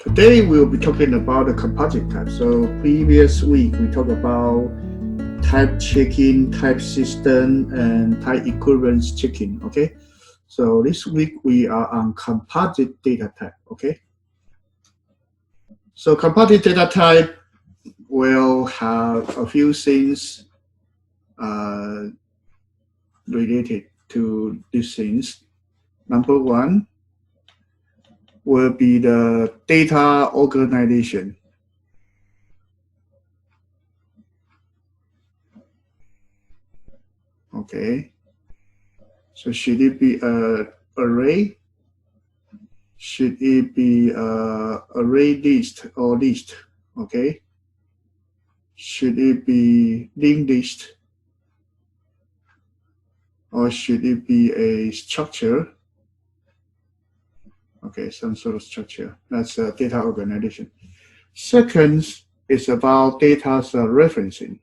Today we'll be talking about the composite type. So previous week we talked about type checking, type system, and type equivalence checking. Okay. So this week we are on composite data type. Okay. So composite data type will have a few things uh, related to these things. Number one will be the data organization. Okay. So should it be an array? Should it be an array list or list? Okay. Should it be linked list? Or should it be a structure? Okay, some sort of structure. That's data organization. Second is about data's referencing.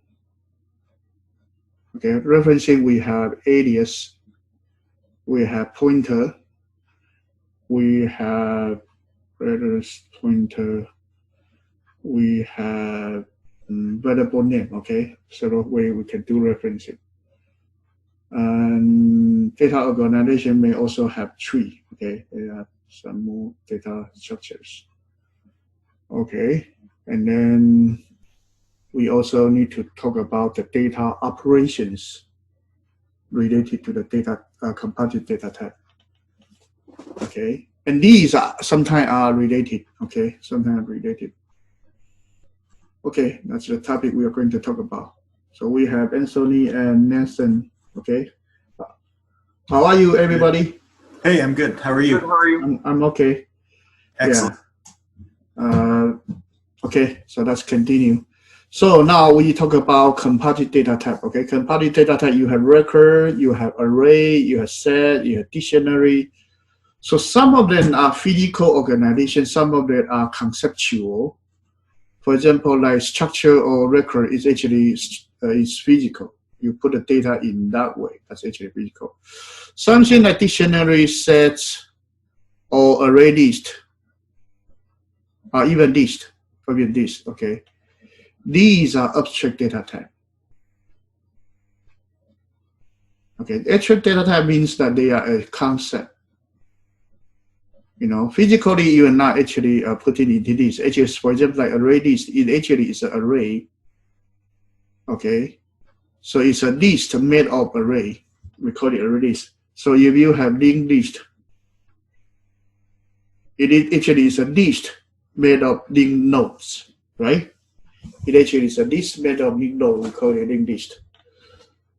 Okay, referencing, we have alias, we have pointer, we have address pointer, we have variable name. Okay, so that way we can do referencing. And data organization may also have tree. Okay, there are some more data structures. Okay, and then we also need to talk about the data operations related to the data composite data type. Okay, and these are sometimes are related. Okay, sometimes related. Okay, that's the topic we are going to talk about. So we have Anthony and Nathan. Okay, how are you, everybody? Hey, I'm good. How are you? Good, how are you? I'm okay. Excellent. Yeah. Okay, so let's continue. So now we talk about composite data type. Okay, composite data type, you have record, you have array, you have set, you have dictionary. So some of them are physical organization, some of them are conceptual. For example, like structure or record is actually is physical. You put the data in that way. That's actually physical. Something like dictionary, sets, or array list, or even list, forget this. Okay, these are abstract data type. Okay, abstract data type means that they are a concept. You know, physically you are not actually putting into this. Actually, for example, like array list, it actually is an array. Okay, so it's a list made of array. We call it array list. So if you have linked list, it actually is a list made of linked nodes, right? It actually is a list made of linked nodes. We call it linked list.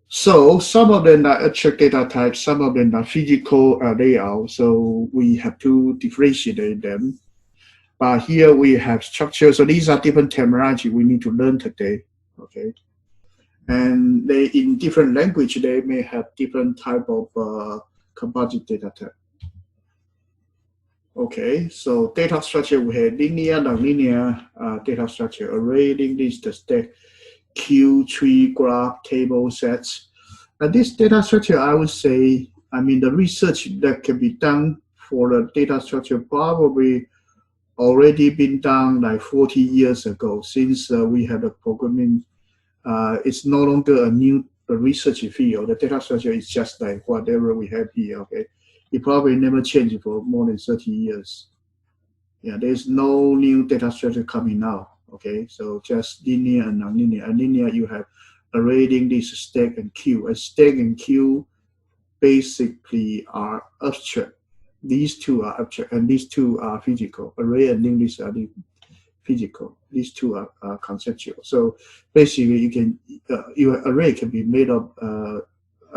So some of them are abstract data types, some of them are physical layout. So we have to differentiate them. But here we have structure. So these are different terminology we need to learn today. Okay, and they in different language they may have different type of composite data type. Okay, so data structure we have linear, nonlinear data structure, array, linked list, stack, queue, tree, graph, table, sets. And this data structure, I would say, I mean, the research that can be done for the data structure probably already been done like 40 years ago, since we had a programming. It's no longer a new research field. The data structure is just like whatever we have here. Okay, it probably never changed for more than 30 years. Yeah, there's no new data structure coming out. Okay, so just linear and nonlinear. And linear, you have array, linked list, stack, and queue. And stack and queue basically are abstract. These two are abstract, and these two are physical. Array and linked list are physical. These two are conceptual. So basically, you can your array can be made of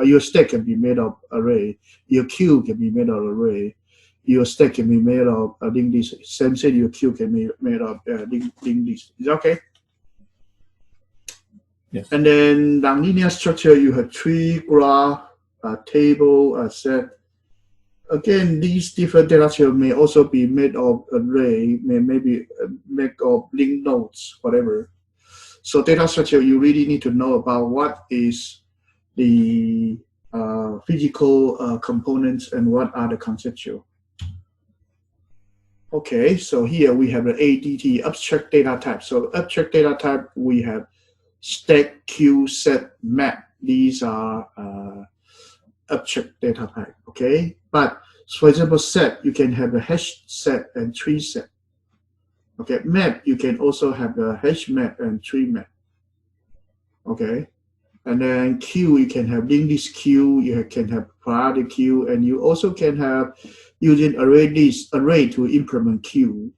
your stack can be made of array. Your queue can be made of array. Your stack can be made of a linked list. Same thing, your queue can be made of linked list. Is that okay? Yes. And then nonlinear structure, you have tree, graph, table, set. Again, these different data structures may also be made of array, maybe made of linked nodes, whatever. So data structure, you really need to know about what is the physical components and what are the conceptual. Okay, so here we have the ADT, abstract data type. So abstract data type, we have stack, queue, set, map. These are abstract data type, okay? But for example, set, you can have a hash set and tree set. Okay, map, you can also have the hash map and tree map. Okay, and then queue, you can have linked list queue, you can have priority queue, and you also can have using array to implement queue.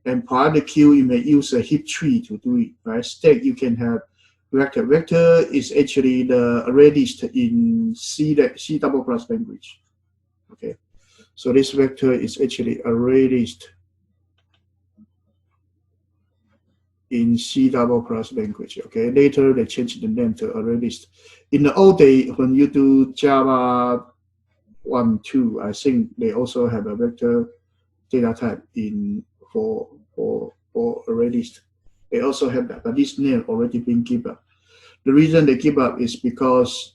And priority queue, you may use a heap tree to do it, right? Stack, you can have vector. Vector is actually the array list in C double plus language. Okay, so this vector is actually array list in C double plus language. Okay, later they changed the name to array list. In the old day, when you do Java 1, 2, I think they also have a vector data type in for array list. They also have that, but this name already been given up. The reason they give up is because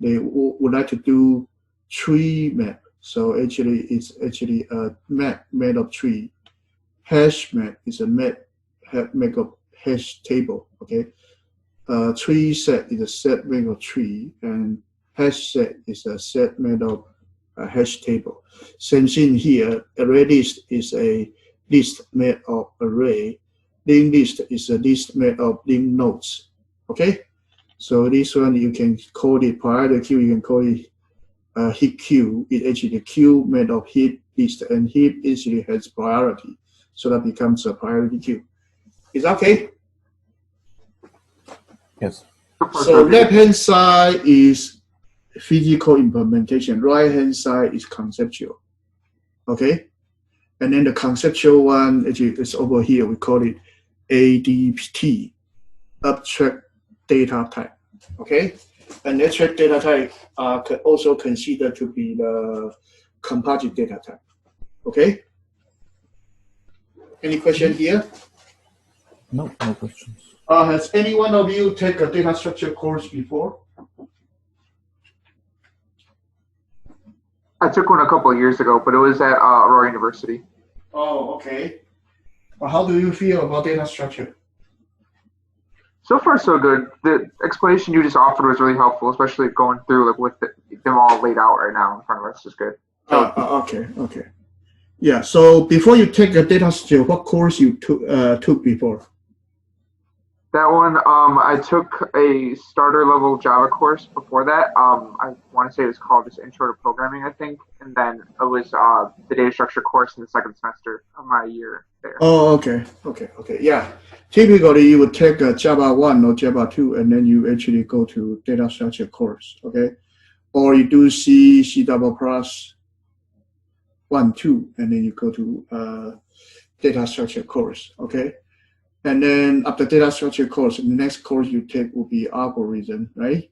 they would like to do tree map. So actually, it's actually a map made of tree. Hash map is a map made of hash table. Okay, tree set is a set made of tree, and hash set is a set made of a hash table. Same thing here. Array list is a list made of array. Linked list is a list made of linked nodes. Okay, so this one you can call it priority queue. You can call it heap queue. It actually a queue made of heap list, and heap actually has priority, so that becomes a priority queue. Is that okay? Yes. So left hand side is physical implementation. Right hand side is conceptual. Okay, and then the conceptual one actually is over here. We call it ADT, abstract data type. Okay, and abstract data type can also considered to be the composite data type. Okay. Any question here? No questions. Has any one of you take a data structure course before? I took one a couple of years ago, but it was at Aurora University. Oh, okay. Well, how do you feel about data structure? So far, so good. The explanation you just offered was really helpful, especially going through like with them all laid out right now in front of us is good. So, Okay. Yeah. So before you take a data structure, what course you took before? that one, I took a starter level Java course before that. I want to say it was called just Intro to Programming, I think, and then it was the data structure course in the second semester of my year there. Oh, okay. Yeah. Typically, you would take a Java 1 or Java 2, and then you actually go to data structure course, okay? Or you do C double plus 1, 2, and then you go to data structure course, okay? And then after data structure course, the next course you take will be algorithm, right?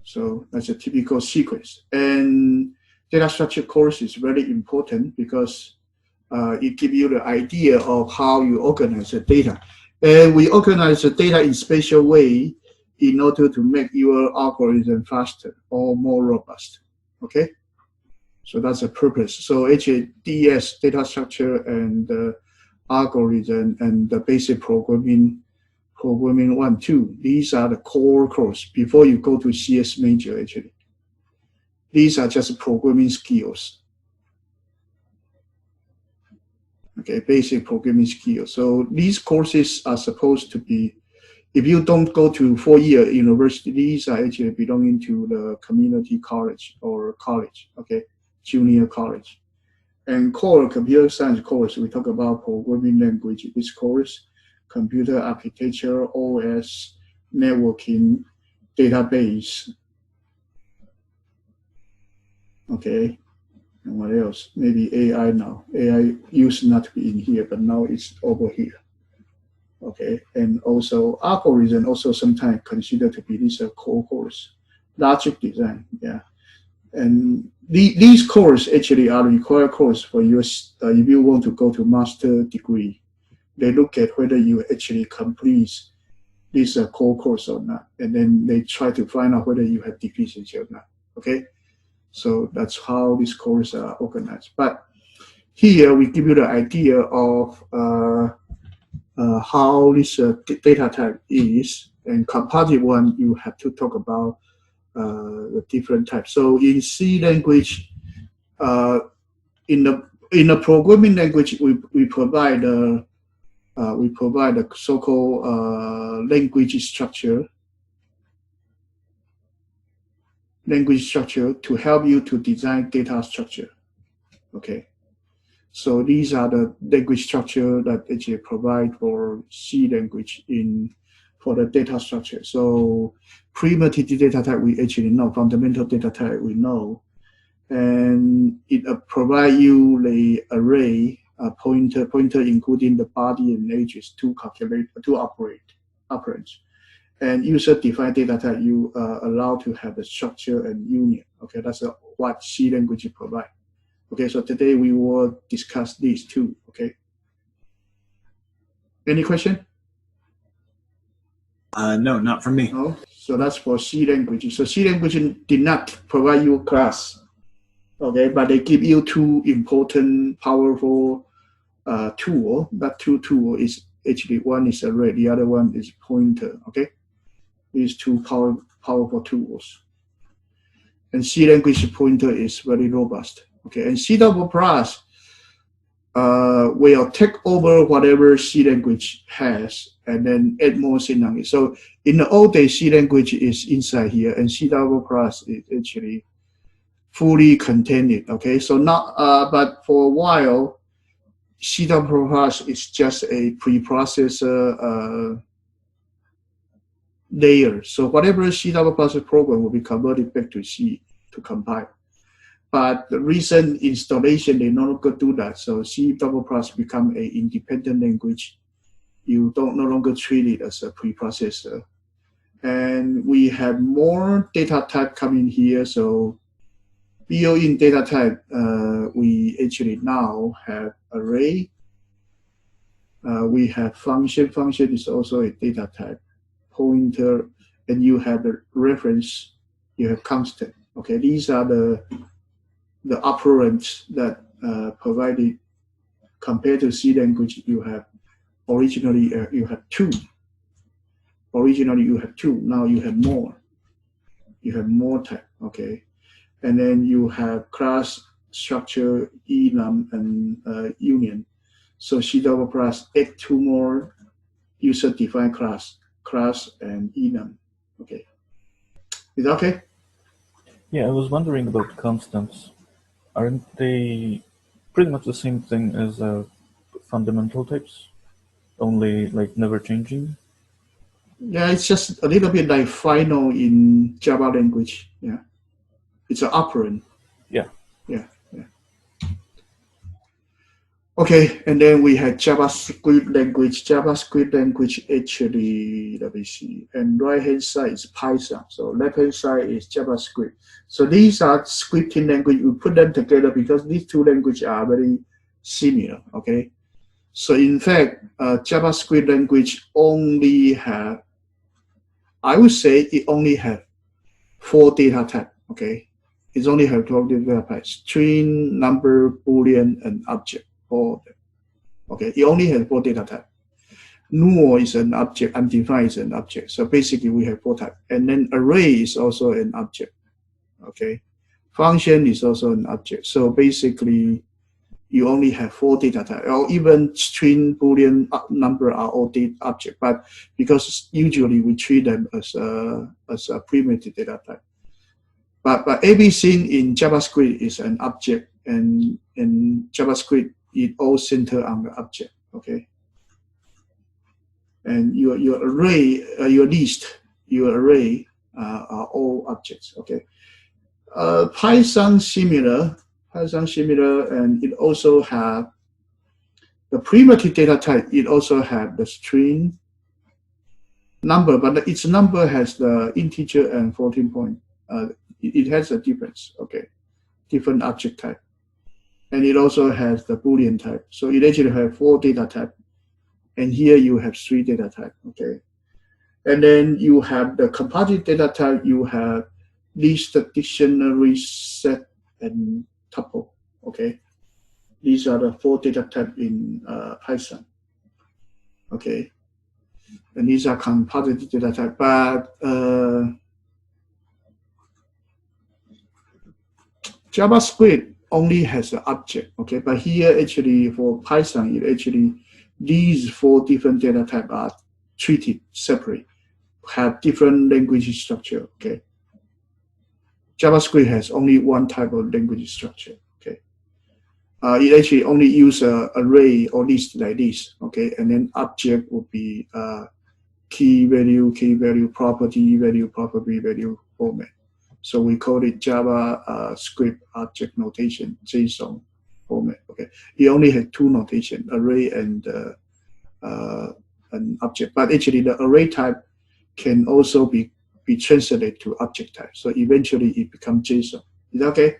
So that's a typical sequence. And data structure course is very important because it gives you the idea of how you organize the data. And we organize the data in special way in order to make your algorithm faster or more robust, okay? So that's the purpose. So HDS, data structure and algorithm and the basic programming 1, 2. These are the core course before you go to CS major actually. These are just programming skills. Okay, basic programming skills. So these courses are supposed to be, if you don't go to 4-year university, these are actually belonging to the community college or college, okay, junior college. And core computer science course, we talk about programming language. This course, computer architecture, OS, networking, database. Okay, and what else? Maybe AI now. AI used not to be in here, but now it's over here. Okay, and also algorithm also sometimes considered to be this core course. Logic design, yeah. And these courses actually are required course for you if you want to go to master degree. They look at whether you actually complete this core course or not, and then they try to find out whether you have deficiency or not. Okay, so that's how these courses are organized. But here we give you the idea of how this data type is, and composite one you have to talk about the different types. So in C language, in the programming language, we provide a so-called language structure to help you to design data structure. Okay, so these are the language structure that actually provide for C language for the data structure. So primitive data type we actually know, fundamental data type we know, and it provide you the array pointer including the body and edges to calculate operands. And user-defined data type you allow to have the structure and union. Okay, that's what C language provide. Okay, so today we will discuss these two. Okay. Any question? No, not from me. No. So that's for C language. So C language did not provide you a class. Okay, but they give you two important, powerful tool. That two tool is actually one is array, the other one is pointer. Okay, these two powerful tools. And C language pointer is very robust. Okay, and C++ will take over whatever C language has and then add more things on it. So in the old days, C language is inside here, and C++ is actually fully contained. Okay, so now, but for a while, C++ is just a preprocessor layer. So whatever C++ program will be converted back to C to compile. But the recent installation, they no longer do that. So C++ become an independent language. You no longer treat it as a preprocessor. And we have more data type coming here. So built-in data type, we actually now have array. We have function. Function is also a data type. Pointer, and you have the reference. You have constant. Okay, these are the operands that provided compared to C language. You have originally you have two. Originally you have two. Now you have more. You have more type. Okay, and then you have class, structure, enum, and union. So C++ add two more user-defined class and enum. Okay, is that okay? Yeah, I was wondering about constants. Aren't they pretty much the same thing as fundamental types, only like never changing? Yeah, it's just a little bit like final in Java language. Yeah, it's an operand. Yeah. Okay, and then we had JavaScript language. JavaScript language actually, let me see. And right-hand side is Python. So left-hand side is JavaScript. So these are scripting language. We put them together because these two languages are very similar. Okay. So in fact, JavaScript language only have, I would say it only have 4 data types. Okay. It only have 12 data types: string, number, boolean, and object. All of them. Okay, it only has 4 data types. Null is an object, undefined is an object. So basically we have 4 types. And then array is also an object. Okay, function is also an object. So basically you only have 4 data types, or even string, boolean, number are all object. But because usually we treat them as a primitive data type. But everything in JavaScript is an object, and in JavaScript it all center on the object. Okay, and your array, your list, your array are all objects. Okay, Python similar, and it also have the primitive data type. It also have the string, number, but its number has the integer and floating point. It has a difference. Okay, different object type. And it also has the Boolean type. So it actually has 4 data type. And here you have 3 data type. Okay. And then you have the composite data type. You have list, dictionary, set, and tuple. Okay. these are the 4 data types in Python. Okay, and these are composite data type, but JavaScript only has an object. Okay, but here actually for Python, it actually these 4 different data types are treated separately, have different language structure. Okay, JavaScript has only one type of language structure. Okay, it actually only use an array or list like this. Okay, and then object would be key value, property value format. So we call it Java script object notation, JSON format. Okay, it only has 2 notation, array and an object. But actually, the array type can also be translated to object type. So eventually, it becomes JSON. Is that okay?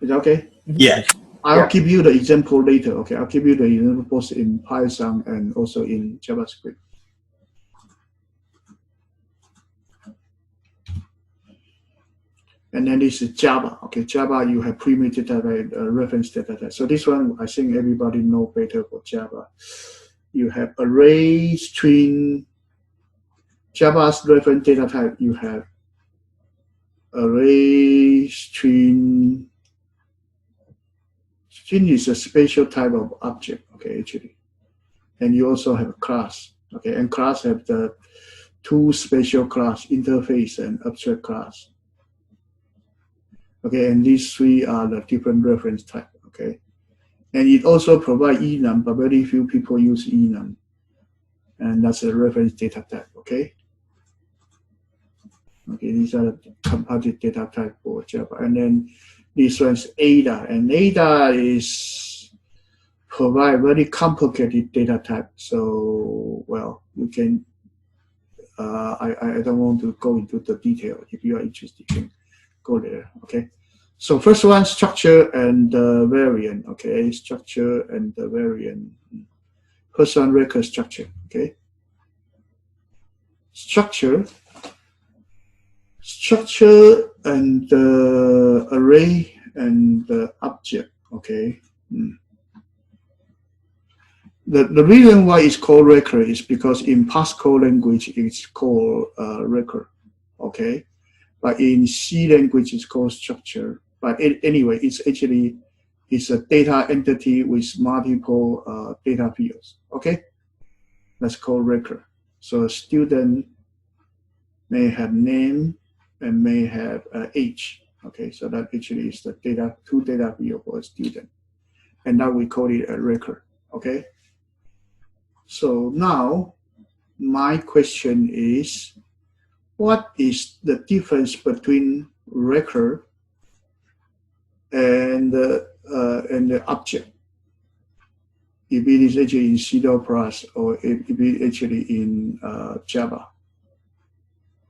Is that okay? Yeah. I'll give you the example later. Okay, I'll give you the example both in Python and also in JavaScript. And then this is Java. Okay, Java, you have primary data type, reference data type. So this one, I think everybody know better for Java. You have array, string. Java's reference data type, you have array, string. String is a special type of object. Okay, actually, and you also have a class. Okay, and class have the 2 special class, interface and abstract class. Okay, and these 3 are the different reference type. Okay, and it also provides enum, but very few people use enum, and that's a reference data type. Okay. Okay, these are the composite data type for Java, and then this one is Ada, and Ada is provide very complicated data type. So, well, you can. I don't want to go into the detail. If you are interested, you can go there. Okay. So first one, structure and variant. Okay, structure and variant. First one, record structure. Okay. Structure and array and object. Okay. The reason why it's called record is because in Pascal language it's called record. Okay. But in C language it's called structure. But anyway, it's actually a data entity with multiple data fields. Okay. That's called record. So a student may have name and may have age. Okay, so that actually is the data, 2 data field for a student. And now we call it a record. Okay. So now my question is, what is the difference between record and the object? If it is actually in C++ or if it is actually in Java,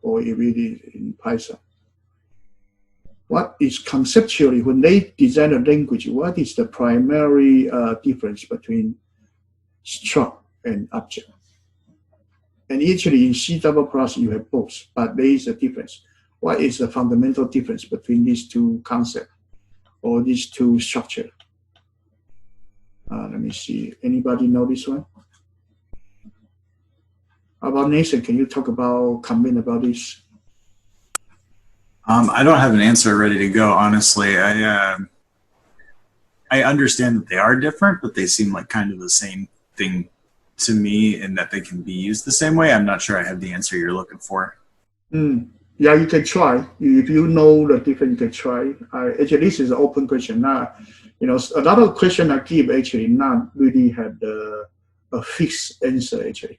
or if it is in Python. What is conceptually, when they design a language, what is the primary difference between struct and object? And actually in C++ you have both, but there is a difference. What is the fundamental difference between these 2 concepts or these 2 structures? Let me see. Anybody know this one? How about Nathan? Can you talk about, comment about this? I don't have an answer ready to go, honestly. I understand that they are different, but they seem like kind of the same thing to me in that they can be used the same way. I'm not sure I have the answer you're looking for. Yeah, you can try. If you know the difference, you can try. Actually, this is an open question. Now, a lot of questions I give actually not really have a fixed answer actually.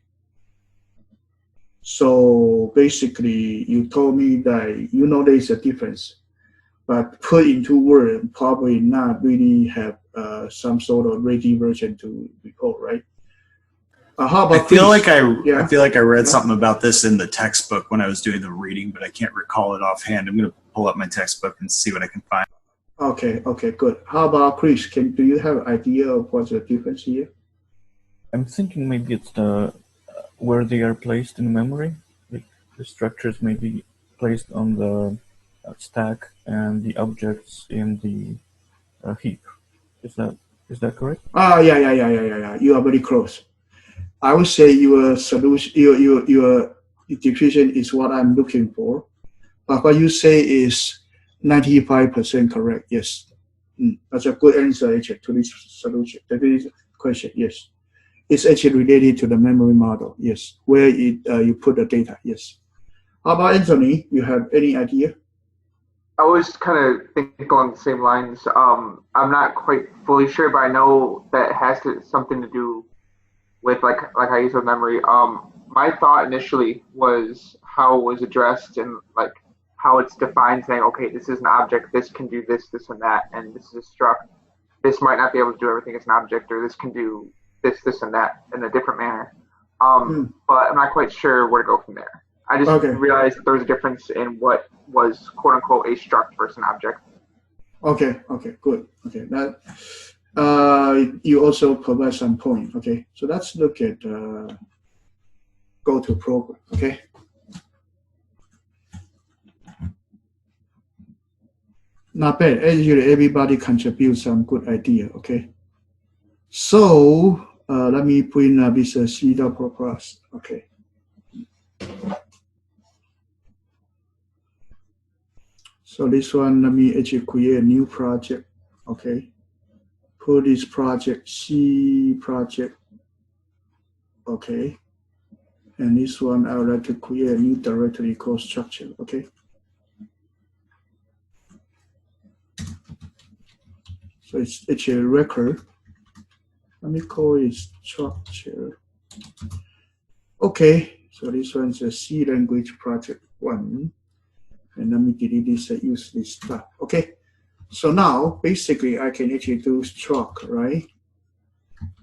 So basically, you told me that there is a difference, but put into words probably not really have some sort of ready version to report, right? How about I feel like I read Yeah. something about this in the textbook when I was doing the reading, but I can't recall it offhand. I'm going to pull up my textbook and see what I can find. Okay, good. How about Chris? Do you have an idea of what's the difference here? I'm thinking maybe it's the where they are placed in memory. Like the structures may be placed on the stack and the objects in the heap. Is that correct? Yeah. You are very close. I would say your solution, your diffusion is what I'm looking for. But what you say is 95% correct. Yes. That's a good answer actually to this solution. To this question. Yes. It's actually related to the memory model. Yes. Where you put the data. Yes. How about Anthony? You have any idea? I was kind of thinking along the same lines. I'm not quite fully sure, but I know that it has something to do with like I use of memory. My thought initially was how it was addressed and like how it's defined, saying, okay, this is an object, this can do this, this, and that, and this is a struct. This might not be able to do everything as an object, or this can do this, this, and that in a different manner. But I'm not quite sure where to go from there. I just realized that there was a difference in what was quote unquote a struct versus an object. Okay, good. Okay, that you also provide some point. Okay, so let's look at go to program. Okay. Not bad. Actually, everybody contribute some good idea. Okay. So let me bring this C plus. Okay. So this one, let me actually create a new project. Okay. Put this project C project. Okay. And this one, I would like to create a new directory called structure. Okay. So it's actually a record. Let me call it structure. Okay. So this one's a C language project 1. And let me delete this and use this stuff. Okay. So now basically I can actually do struct, right?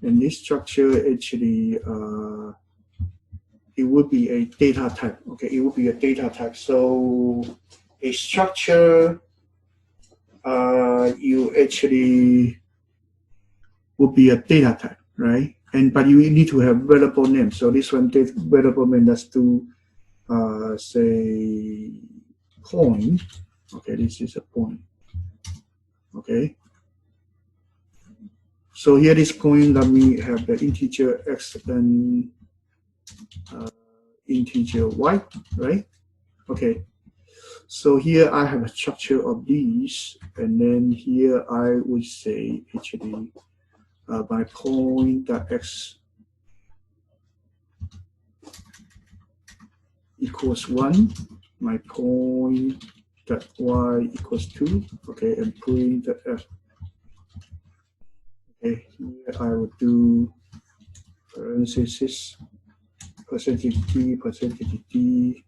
And this structure actually it would be a data type. Okay, it would be a data type. So a structure you actually would be a data type, right? But you need to have variable name. So this one variable name, let's do say point. Okay, this is a point. Okay. So here this point, let me have the integer x and integer y, right? Okay. So here I have a structure of these, and then here I would say actually my point that x equals 1, my point that y equals 2, okay, and point that f. Okay, here I would do parentheses, percentage d,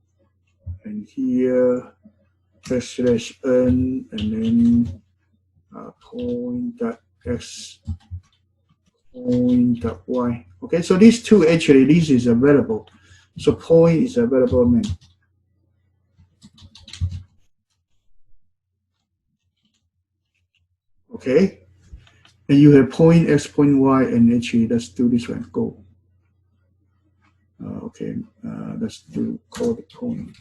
and here /n, and then point that x, point that y. Okay, so these two actually, this is a variable. So point is a variable name. Okay, and you have point x, point y, and actually let's do this one. Go. Okay, let's do call the point.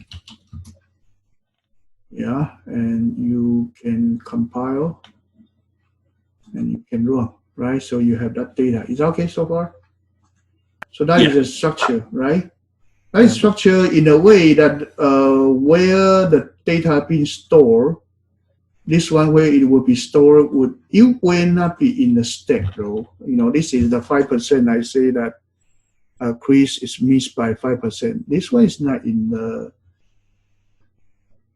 Yeah, and you can compile and you can run, right? So you have that data. Is that okay so far? So that is a structure, right? That is structure in a way that where the data being stored, this one where it will be stored it will not be in the stack though. You know, this is the 5%. I say that Chris is missed by 5%. This one is not in the.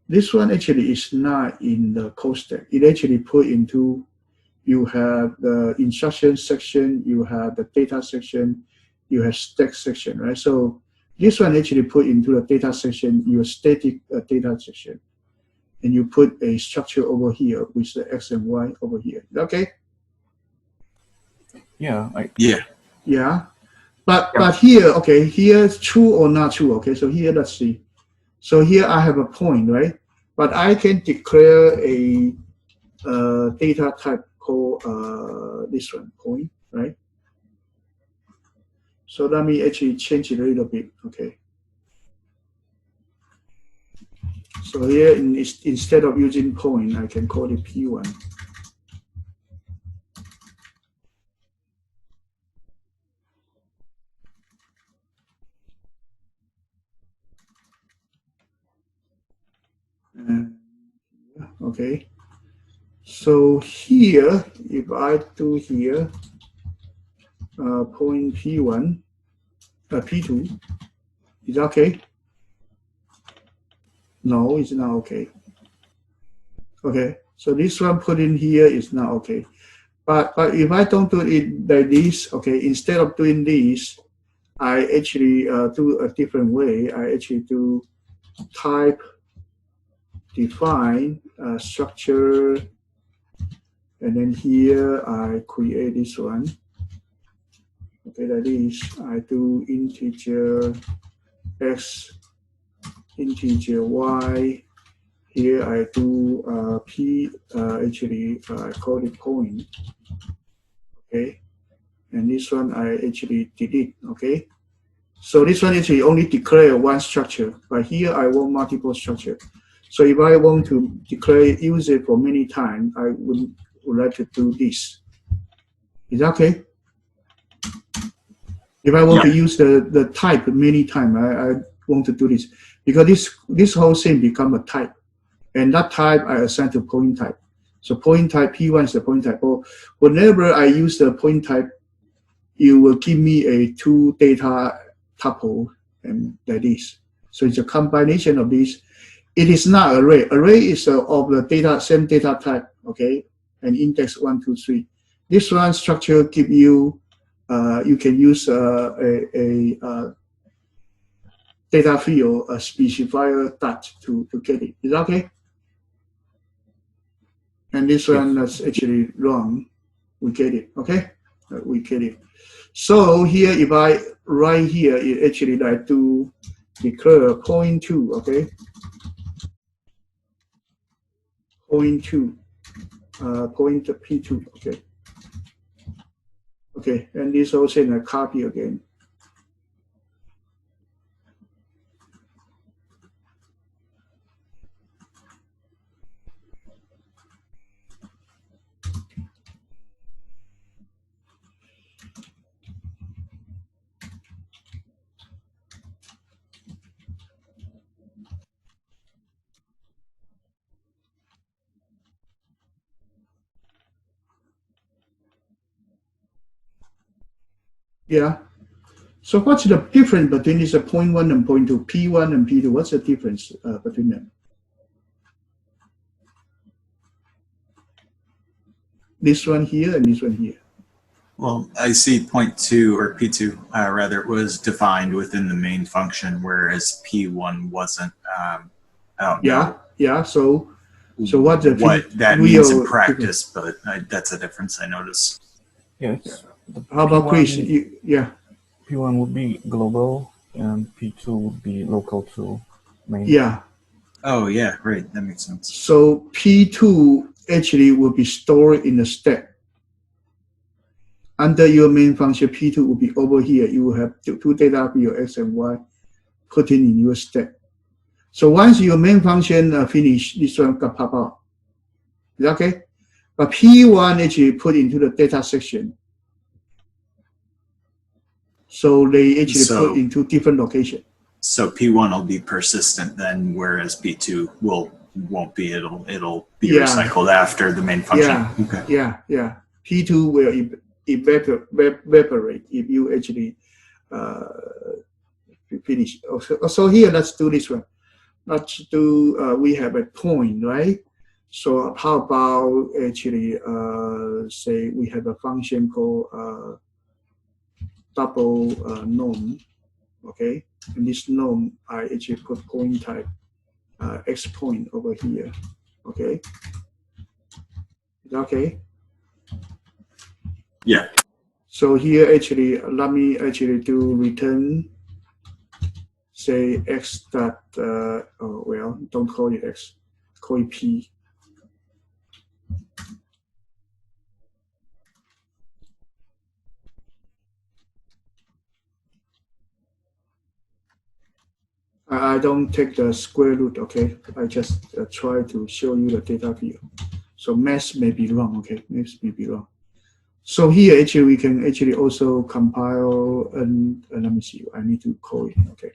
This one actually is not in the code stack. It actually put into. You have the instruction section, you have the data section, you have stack section, right? So this one actually put into the data section, your static data section, and you put a structure over here with the x and y over here. Okay? Yeah. Yeah. But here, okay, here it's true or not true. Okay, so here let's see. So here I have a point, right? But I can declare a data type called this one, point, right? So let me actually change it a little bit. Okay. So here instead of using point, I can call it P1. Okay. So here, if I do here, point P1, P2, is that okay? No, it's not okay. Okay, so this one put in here is not okay. But if I don't do it like this, okay, instead of doing this, I actually do a different way. I actually do type define structure, and then here I create this one. Okay, like this. I do integer x, integer y. Here I do actually I call it point. Okay, and this one I actually delete. Okay, so this one actually only declare one structure, but here I want multiple structure. So if I want to use it for many times, I would like to do this. Is that okay? If I want to use the type many times, I want to do this because this whole thing become a type, and that type I assign to point type. So point type P1 is the point type. Or whenever I use the point type, you will give me a two data tuple and like this. So it's a combination of these. It is not array. Array is of the data, same data type, okay, and index 1, 2, 3. This one structure give you, you can use a data field, a specifier dot to get it. Is that okay? And this one that's actually wrong. We get it, okay? We get it. So here, if I write here, it actually like to declare point 2, okay? Point 2, point P2, okay? Okay, and this also in a copy again. Yeah. So what's the difference between this point 1 and point 2, P1 and P2? What's the difference between them? This one here and this one here. Well, I see point 2 or P2 rather was defined within the main function, whereas P1 wasn't. I don't know. Yeah. So what that means in practice, but that's a difference I notice. Yes. How about Chris? Yeah. P1 would be global and P2 would be local to main. Yeah. Oh yeah, right. That makes sense. So P2 actually will be stored in the stack. Under your main function, P2 will be over here. You will have two data field X and Y put in your stack. So once your main function finish, this one can pop out. Is that okay? But P1 actually put into the data section. So they actually put into different location. So P1 will be persistent then, whereas P2 won't be. It'll be recycled after the main function. Yeah. P2 will evaporate if you actually finish. So here, let's do this one. Let's do. We have a point, right? So how about actually say we have a function called double norm, okay? And this norm, I actually put point type x point over here, okay? Is that okay? Yeah. So here actually, let me actually do return, say x dot, well, don't call it x, call it p. I don't take the square root, okay? I just try to show you the data field. So math may be wrong, okay? Math may be wrong. So here actually we can actually also compile and let me see, I need to call it, okay?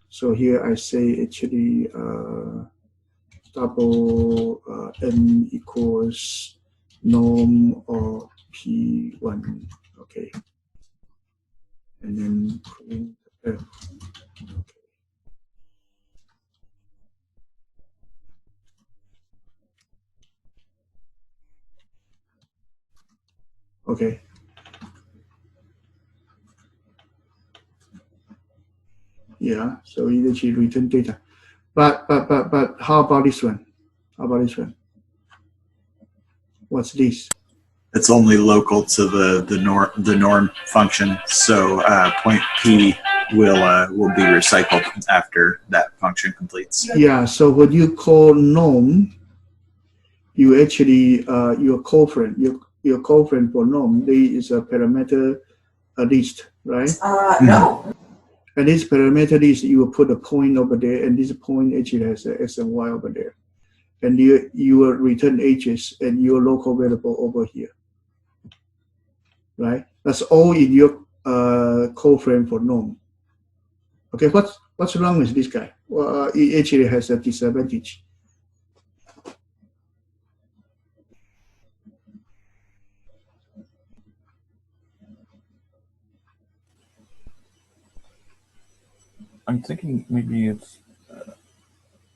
So here I say actually double n equals norm or p1. Okay, and then print f. Okay. Yeah, so it actually return data. But how about this one? How about this one? What's this? It's only local to the norm function, so point P will be recycled after that function completes. Yeah, so what you call norm, you actually your coefficient for norm is a parameter list, right? No. And this parameter list, you will put a point over there, and this point actually has a x and y over there, and you will return h's and your local variable over here, right? That's all in your coefficient for norm. Okay, what's wrong with this guy? Well, it actually has a disadvantage. I'm thinking maybe it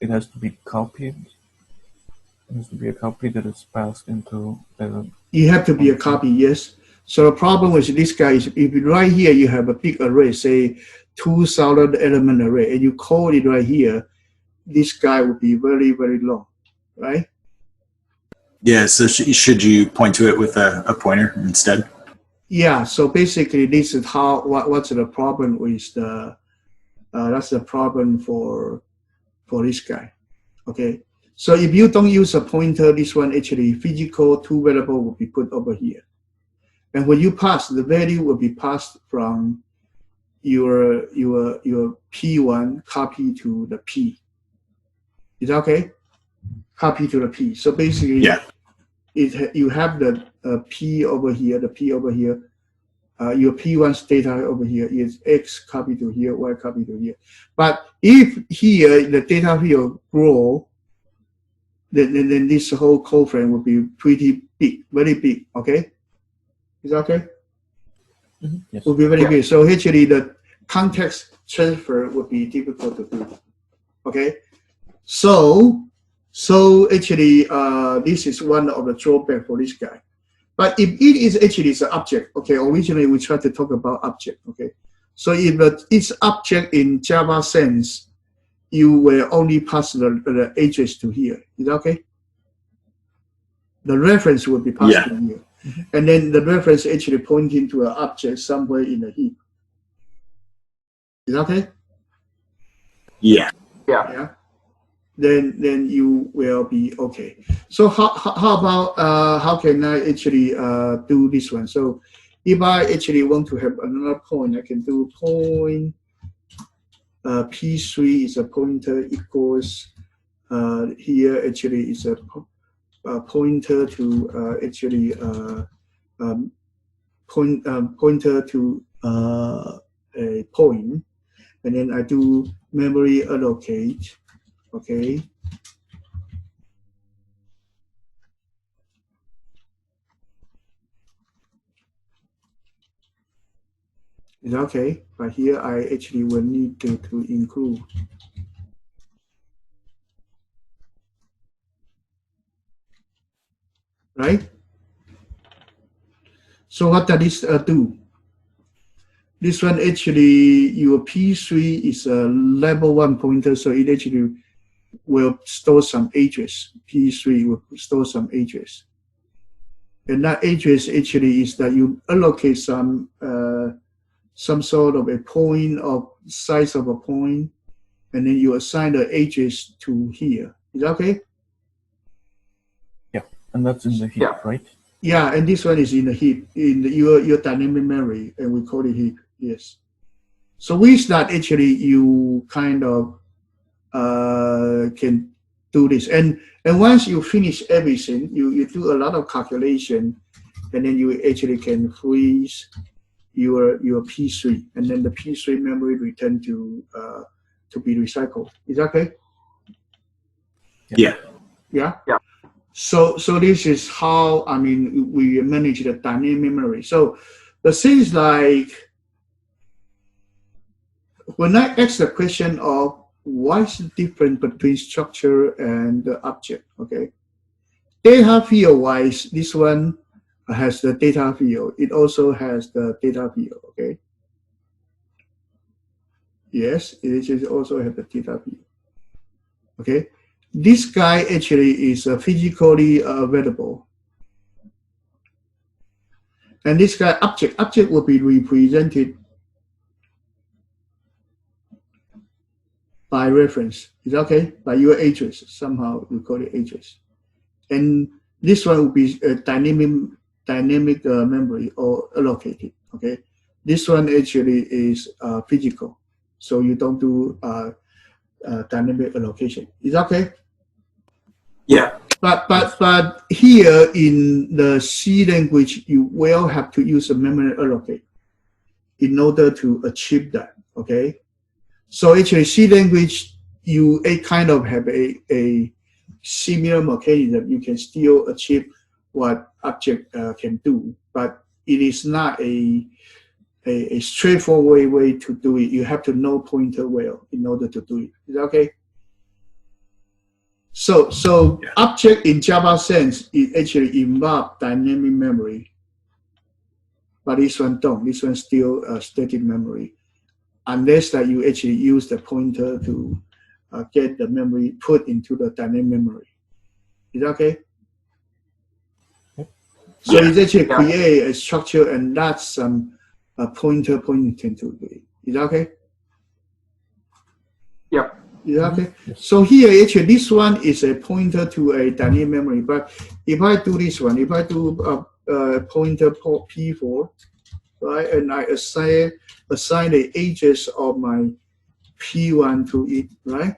has to be copied. It has to be a copy that is passed into. You have to be a copy, yes. So the problem with this guy is if right here you have a big array, say 2,000 element array, and you call it right here, this guy would be very, very long, right? Yeah, so should you point to it with a pointer instead? Yeah, so basically this is what's the problem with the, that's the problem for this guy, okay? So if you don't use a pointer, this one actually physical two variable will be put over here. And when you pass, the value will be passed from your P1 copy to the P. Is that okay? Copy to the P. So basically, yeah, you have the P over here, the P over here. Your P1's data over here is X copy to here, Y copy to here. But if here the data field grow, then this whole code frame will be pretty big, very big. Okay, is that okay? Mm-hmm. Yes. Will be very big. So actually, the context transfer would be difficult to do. Okay, so actually, this is one of the drawback for this guy. But if it is actually an object, okay, originally we tried to talk about object, okay. So if it's object in Java sense, you will only pass the address to here. Is that okay? The reference will be passed to here. Mm-hmm. And then the reference actually pointing to an object somewhere in the heap. Is that okay? Yeah. Yeah. Then you will be okay. So how about how can I actually do this one? So if I actually want to have another point, I can do point P3 is a pointer equals here actually is a pointer to actually pointer to a point, and then I do memory allocate. Okay. It's okay, but here I actually will need to include. Right? So what does this do? This one actually, your P3 is a level 1 pointer, so it actually will store some address. P3 will store some address. And that address actually is that you allocate some sort of a point of size of a point, and then you assign the address to here. Is that okay? Yeah, and that's in the heap, right? Yeah, and this one is in the heap, in your dynamic memory, and we call it heap. Yes. So with that, actually, you kind of can do this, and once you finish everything, you do a lot of calculation, and then you actually can freeze your P3, and then the P3 memory return to be recycled. Is that okay? Yeah. Yeah. Yeah. So this is how we manage the dynamic memory. So the things like when I ask the question of what's the difference between structure and the object, okay? Data field wise, this one has the data field. It also has the data field, okay? Yes, it also has the data field. Okay, this guy actually is physically available. And this guy object will be represented by reference. Is okay? By your address. Somehow we call it address. And this one will be a dynamic memory or allocated. Okay, this one actually is physical, so you don't do dynamic allocation. Is okay? Yeah. But here in the C language, you will have to use a memory allocate in order to achieve that. Okay, so actually C language you kind of have a similar mechanism. You can still achieve what object can do, but it is not a straightforward way to do it. You have to know pointer well in order to do it. Is that okay? So Yeah. object in Java sense it actually involve dynamic memory, but this one don't. This one still static memory, unless that you actually use the pointer to get the memory put into the dynamic memory. Is that okay? So Yeah. it's actually create a structure and that's some pointer pointing to it. Is that okay? Yep. Is that okay? So here actually this one is a pointer to a dynamic memory. But if I do this one, if I do pointer P4, right, and I assign the address of my P1 to it, right?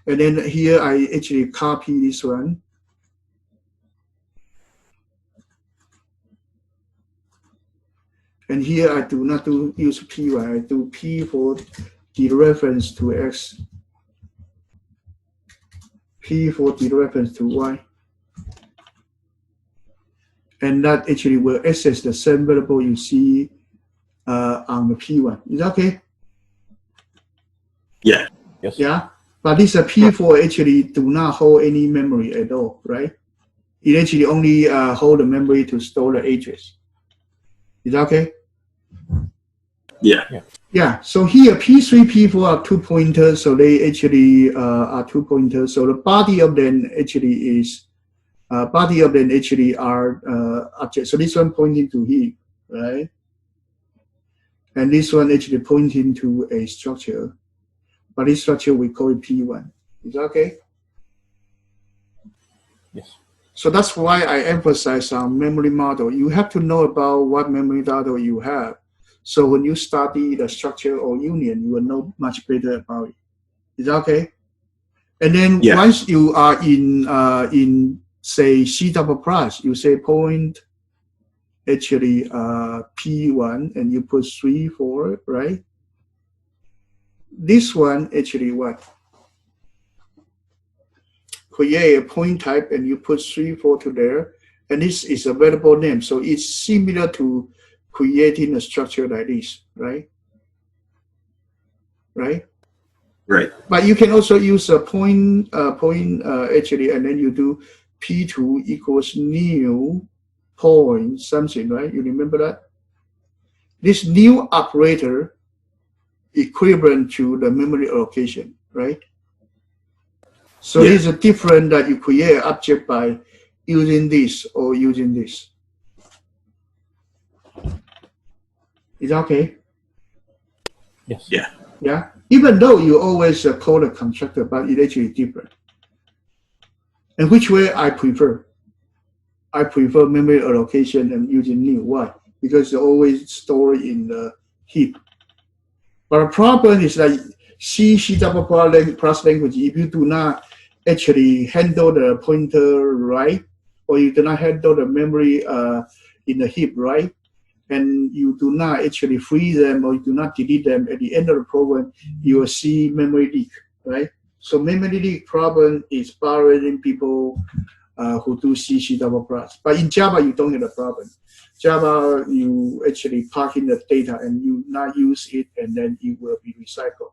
And then here I actually copy this one. And here I do not use P1, I do P4 dereference to X, P4 dereference to Y. And that actually will access the same variable you see on the P1. Is that okay? Yeah. Yes. Yeah. But this P4 actually do not hold any memory at all, right? It actually only hold the memory to store the address. Is that okay? Yeah. Yeah. So here P3, P4 are 2 pointers, so they actually are 2 pointers. So the body of them actually is are objects. So this one pointing to heap, right? And this one actually pointing to a structure. But this structure we call it P1. Is that okay? Yes. So that's why I emphasize on memory model. You have to know about what memory model you have. So when you study the structure or union, you will know much better about it. Is that okay? And then once you are in say C double plus, you say point actually P1 and you put 3, 4, right? This one actually what? Create a point type and you put 3, 4 to there, and this is a variable name. So it's similar to creating a structure like this, right? Right? Right. But you can also use a point actually, and then you do P2 equals new point something, right? You remember that? This new operator equivalent to the memory allocation, right? So there's a difference that you create an object by using this or using this. Is that okay? Yes. Yeah. Yeah. Even though you always call the constructor, but it actually different. And which way I prefer? I prefer memory allocation and using new. Why? Because it's always stored in the heap. But the problem is that C double plus language, if you do not actually handle the pointer right, or you do not handle the memory in the heap right, and you do not actually free them or you do not delete them, at the end of the program, you will see memory leak, right? So memory leak problem is bothering people who do C, C++. But in Java, you don't have a problem. Java, you actually park in the data and you not use it, and then it will be recycled.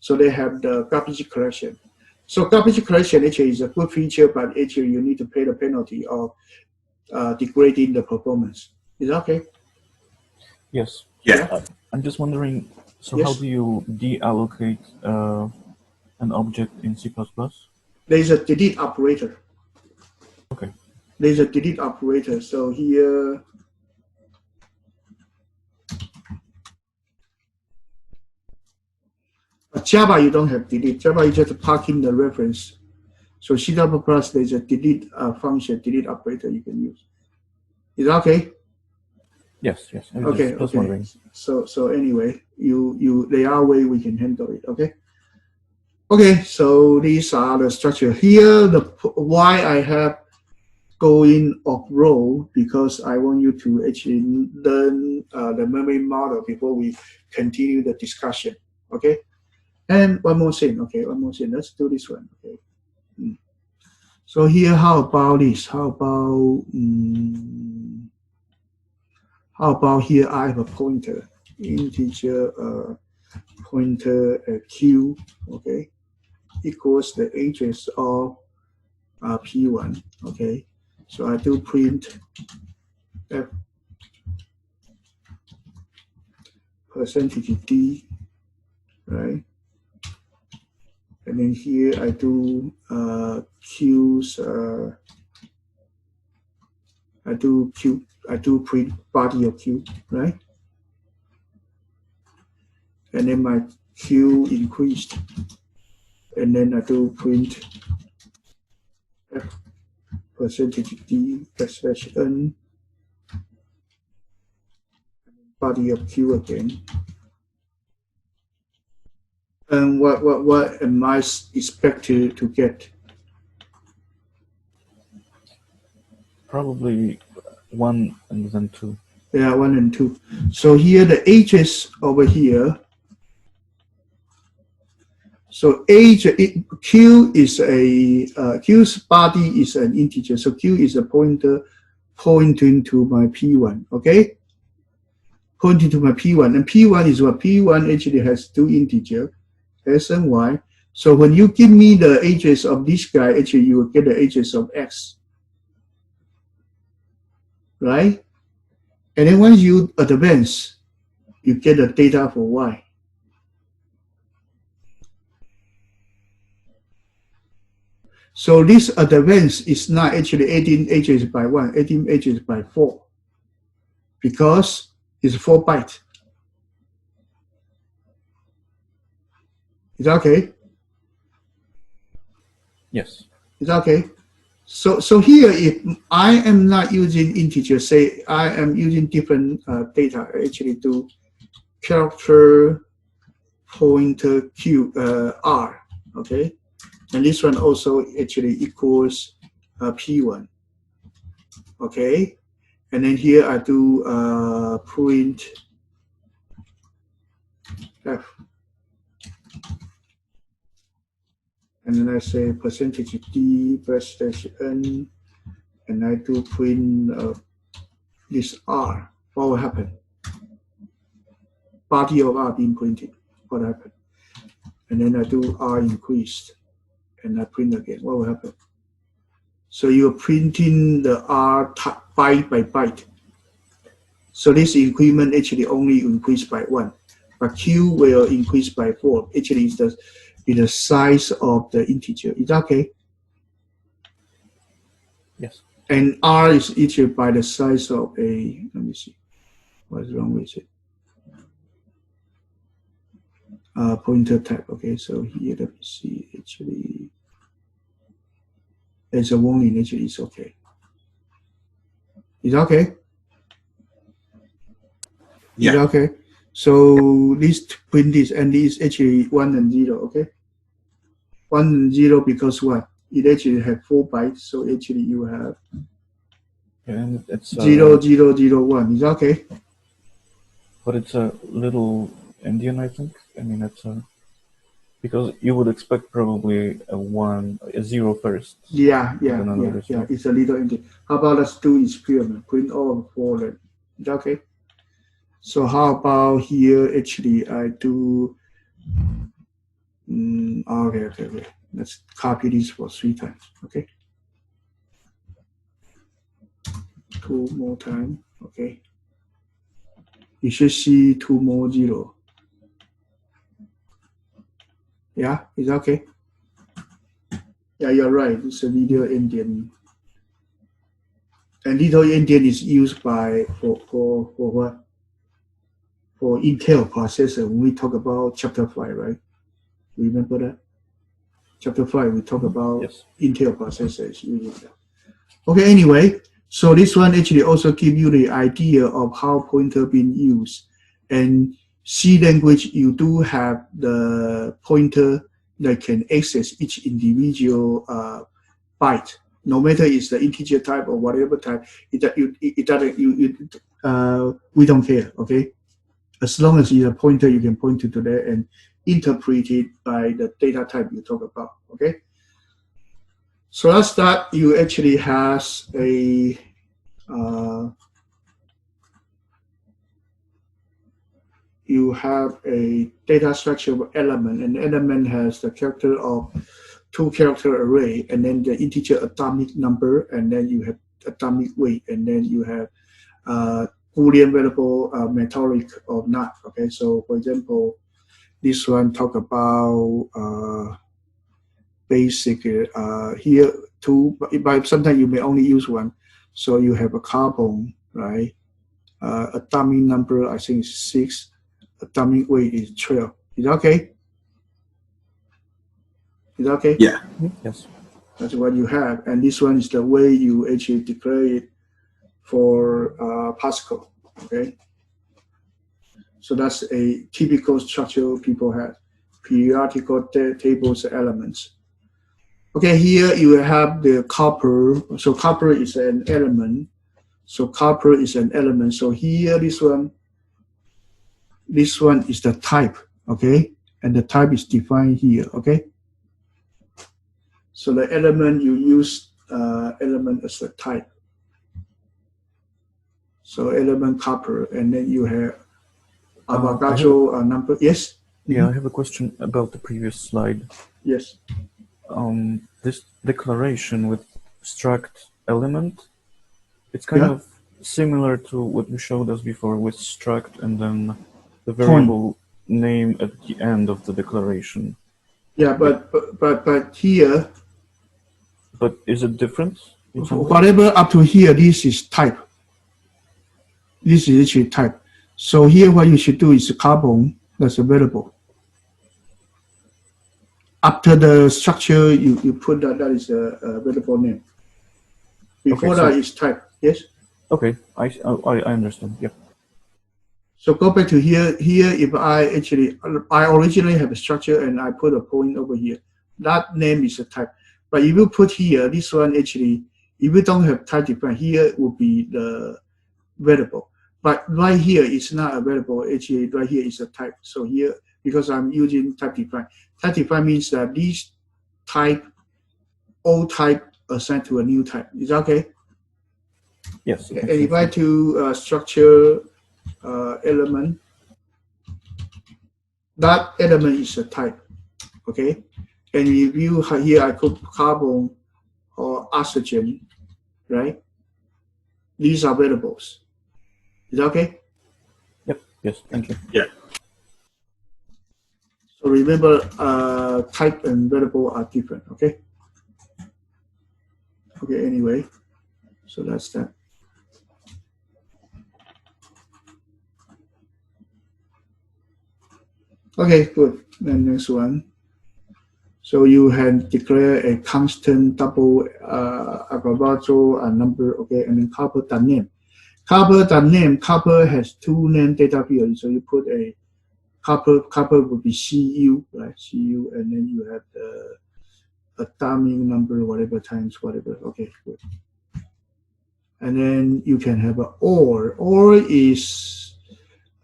So they have the garbage collection. So garbage collection actually is a good feature, but actually you need to pay the penalty of degrading the performance. Is that okay? Yes. Yeah. I'm just wondering, so Yes. how do you deallocate an object in C++? There's a delete operator. Okay. There's a delete operator. So here, but Java, you don't have delete. Java, you just park in the reference. So C++, there's a delete function, delete operator you can use. Is that okay? Yes. I was Okay. just wondering. So anyway, there are ways we can handle it. Okay. So these are the structure here. Why I have going off row, because I want you to actually learn the memory model before we continue the discussion. Okay. And one more thing. Okay. Let's do this one. Okay. So here, how about this? How about here? I have a pointer, integer pointer q, okay, equals the address of p1, okay. So I do print f %d, right? And then here I do q's. I do print body of q, right? And then my q increased, and then I do print f %d /n body of q again. And what am I expected to get? Probably 1 and then 2. Yeah, 1 and 2. So here the ages over here. So age q is a q's body is an integer. So q is a pointer pointing to my p1. Okay, pointing to my p1, and p1 is what p1 actually has 2 integers, s and y. So when you give me the ages of this guy, actually you will get the ages of x, right? And then once you advance, you get the data for y. So this advance is not actually 18 ages by 1, 18 ages by 4, because it's 4 bytes. Is that okay? Yes. Is that okay? So here, if I am not using integer, say I am using different data, actually do character pointer q r, okay? And this one also actually equals p1, okay? And then here I do print f, and then I say %d /n, and I do print this r. What will happen? Body of r being printed. What happened? And then I do r increased, and I print again. What will happen? So you're printing the r byte by byte. So this increment actually only increased by 1, but q will increase by 4. Actually, it's the size of the integer. Is that okay? Yes. And r is actually by the size of a. Let me see. What's wrong with it? Pointer type. Okay, so here let me see. Actually, there's a warning. Actually, it's okay. Is that okay? Yeah. Is that okay? So this print this, and this actually 1 and 0. Okay. 1 and 0 because what? It actually have 4 bytes. So actually you have And it's 0, 0, 0, 1. Is that okay? But it's a little Indian, I think. I mean, it's a. Because you would expect probably a 0 first. Yeah. Step. It's a little empty. How about let's do experiment? Print all 4 then. Is that okay? So how about here? Actually, I do. Okay. Let's copy this for 3 times. Okay. 2 more times. Okay. You should see 2 more 0. Yeah, is that okay? Yeah, you're right. It's a little endian. And little endian is used by for what? For Intel processor when we talk about chapter 5, right? Remember that? Chapter 5, we talk about yes. Intel processors using that. Okay, anyway, so this one actually also give you the idea of how pointer being used. And C language, you do have the pointer that can access each individual byte, no matter it's the integer type or whatever type. We don't care, okay? As long as it's a pointer, you can point to that and interpret it by the data type you talk about, okay? So let's start. You actually has a you have a data structure element. An element has the character of 2-character array, and then the integer atomic number, and then you have atomic weight, and then you have Boolean variable metallic or not. Okay, so for example, this one talk about basically here 2, but sometimes you may only use 1. So you have a carbon, right? Atomic number I think is 6. Atomic weight is 12. Is that okay? Is that okay? Yeah. Yes. That's what you have, and this one is the way you actually declare it for Pascal. Okay. So that's a typical structure people have. Periodical tables elements. Okay, here you have the copper. So copper is an element. So copper is an element. So here, this one is the type, okay? And the type is defined here, okay? So the element, you use element as the type. So element copper, and then you have Avogadro number. Yes? Yeah, I have a question about the previous slide. Yes. This declaration with struct element, it's kind of similar to what you showed us before with struct and then the variable name at the end of the declaration. Yeah, but here. But is it different? Whatever up to here, this is type. This is actually type. So here, what you should do is carbon that's available. After the structure, you put that is a variable name. Before that is type. Yes. Okay, I understand. Yeah. So go back to here. Here, if I originally have a structure and I put a point over here, that name is a type. But if you put here, this one actually, if you don't have type defined, here would be the variable. But right here, it's not a variable. Actually, right here is a type. So here, because I'm using type defined. Type defined means that these type, old type assigned to a new type. Is that okay? Yes. And if I do structure element, that element is a type. Okay. And if you here, I put carbon or oxygen, right? These are variables. Is that okay? Yep. Yes. Thank you. Yeah. So remember, type and variable are different. Okay. Okay. Anyway, so that's that. Okay. Good. Then next one. So you can declare a constant double Avogadro number. Okay, and then copper.name. Copper has 2 name data fields. So you put a copper would be Cu, right? Cu, and then you have the atomic number, whatever times whatever. Okay, good. And then you can have an OR. OR is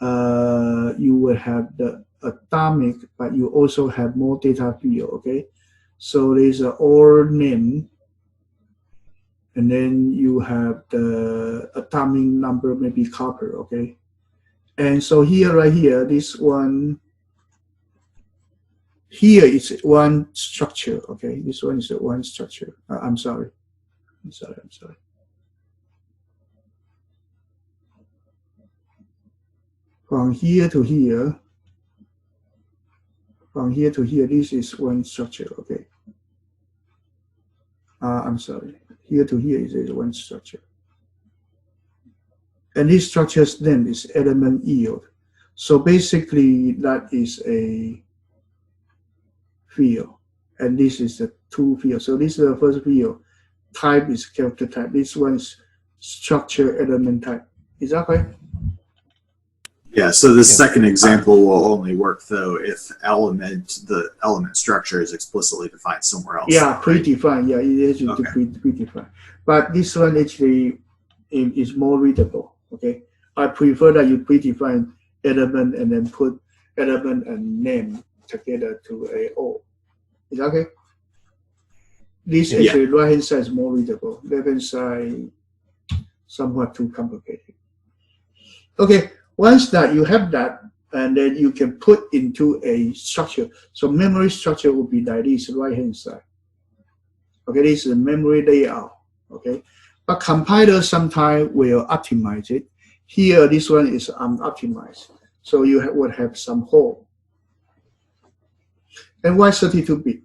you will have the atomic, but you also have more data field, okay? So there's an OR name, and then you have the atomic number, maybe copper, okay? And so here, right here, this one, here is one structure, okay? This one is one structure. I'm sorry. From here to here, this is one structure, okay? I'm sorry. Here to here is one structure. And this structure's name is element yield. So basically, that is a field. And this is the two field. So this is the first field. Type is character type. This one is structure element type. Is that right? Yeah, so the second example will only work though if the element structure is explicitly defined somewhere else. Yeah, predefined. Yeah, it is predefined. But this one actually is more readable. Okay, I prefer that you predefine element and then put element and name together to a O. Is that okay? This actually right hand side is more readable. Left hand side somewhat too complicated. Okay. Once that you have that, and then you can put into a structure. So memory structure will be like this, right hand side. Okay, this is a memory layout. Okay, but compiler sometimes will optimize it. Here, this one is unoptimized, so you would have some hole. And why 32-bit?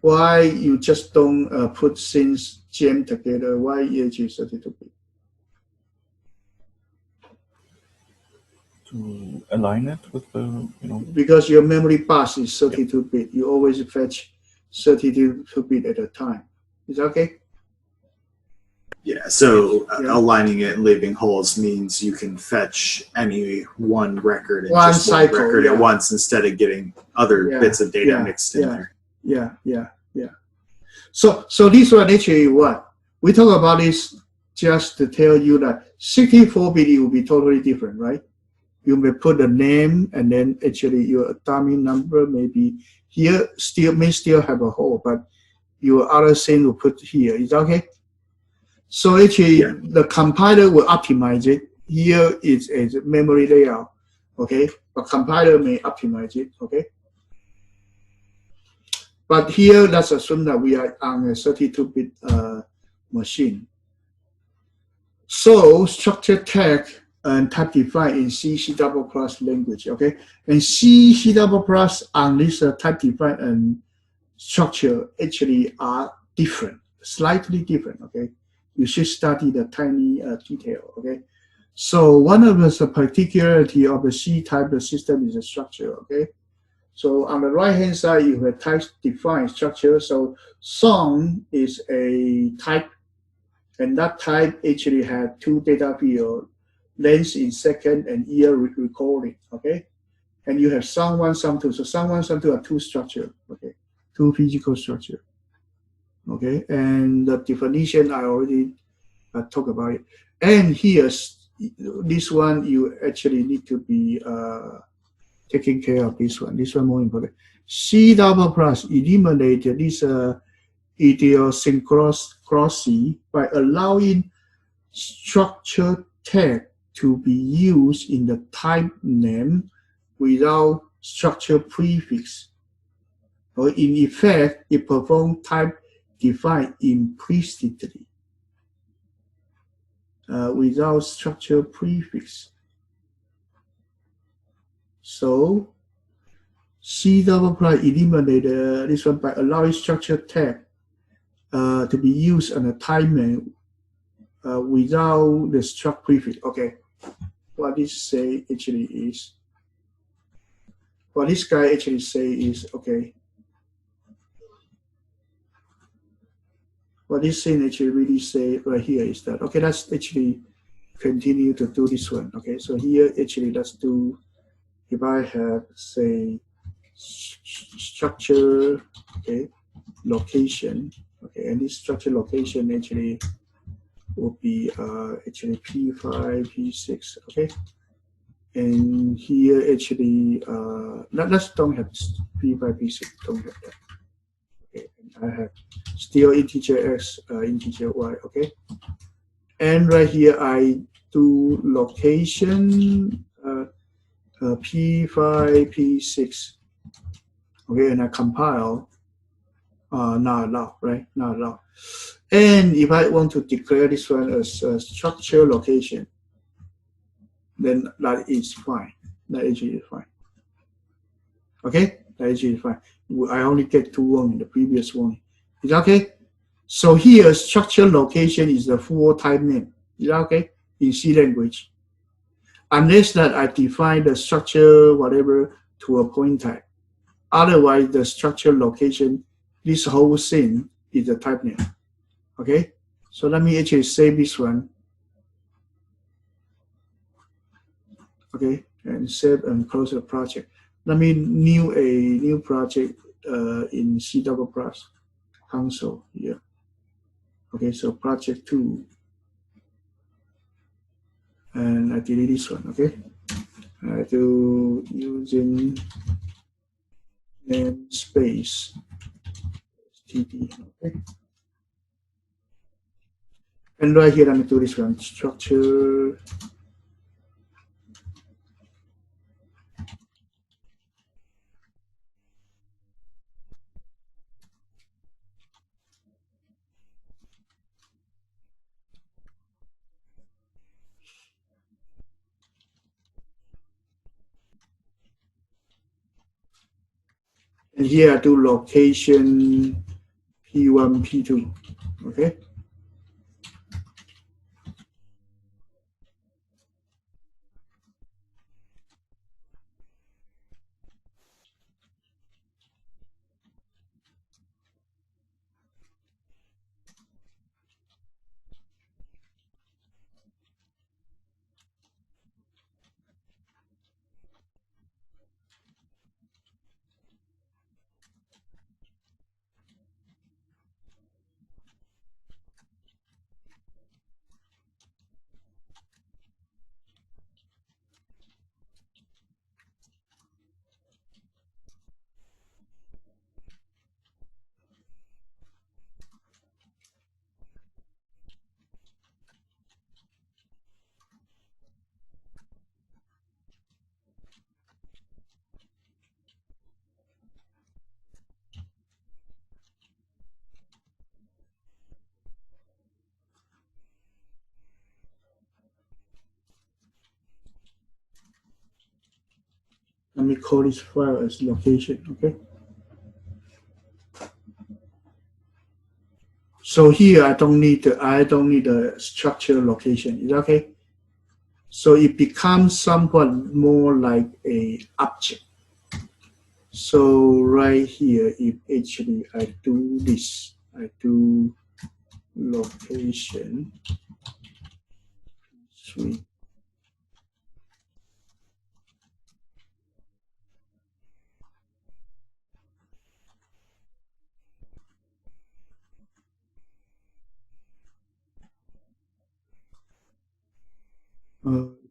Why you just don't put things jam together? Why EH is 32-bit? To align it with the, Because your memory bus is 32-bit. You always fetch 32-bit at a time. Is that okay? Yeah, so aligning it and leaving holes means you can fetch any one record and one just cycle, one record at once instead of getting other bits of data mixed in there. Yeah. So this one actually what? We talk about this just to tell you that 64-bit will be totally different, right? You may put the name and then actually your atomic number maybe here may still have a hole, but your other thing will put here. Is that okay? So actually the compiler will optimize it. Here is a memory layout, okay? But compiler may optimize it, okay? But here, let's assume that we are on a 32-bit machine. So structured tag and type defined in C, C++ language, okay? And C, C++ on this type defined and structure actually are different, slightly different, okay? You should study the tiny detail, okay? So one of the particularity of the C type of system is the structure, okay? So on the right-hand side, you have type-defined structure. So song is a type, and that type actually had two data fields, length in second and year recording, okay? And you have song 1, song 2. So song 1, song 2 are two structures, okay? Two physical structures, okay? And the definition, I already talked about it. And here, this one, you actually need to be taking care of this one. This one more important. C++ eliminated this idiosyncrasy by allowing structure tag to be used in the type name without structure prefix. Or in effect, it performs type defined implicitly without structure prefix. So C++ eliminated this one by allowing structure tag to be used on a type name without the struct prefix. Okay, what this say actually is, what this guy actually say is, okay, what this thing actually really say right here is that, okay, let's actually continue to do this one. Okay, so here actually let's do, if I have, say, structure, okay, location, okay, and this structure location actually will be actually P5, P6, okay? And here actually, let's don't have P5, P6, don't have that. Okay, I have still integer X, integer Y, okay? And right here, I do location P5, P6, okay? And I compile, not allowed, right? Not allowed. And if I want to declare this one as a structure location, then that is fine. That actually is fine. Okay, that actually is fine. I only get 2 1 in the previous one. Is that okay? So here, structure location is the full type name. Is that okay? In C language. Unless that I define the structure, whatever, to a point type. Otherwise, the structure location, this whole thing is the type name. Okay, so let me actually save this one. Okay, and save and close the project. Let me new project in C++ console here. Okay, so project 2, and I delete this one. Okay, I do using namespace td. Okay, and right here let me do this one structure. And here I do location P1, P2, okay? Let me call this file as location, okay? So here I don't need the structure location. Is that okay? So it becomes somewhat more like a object. So right here, if actually I do this, I do location 3.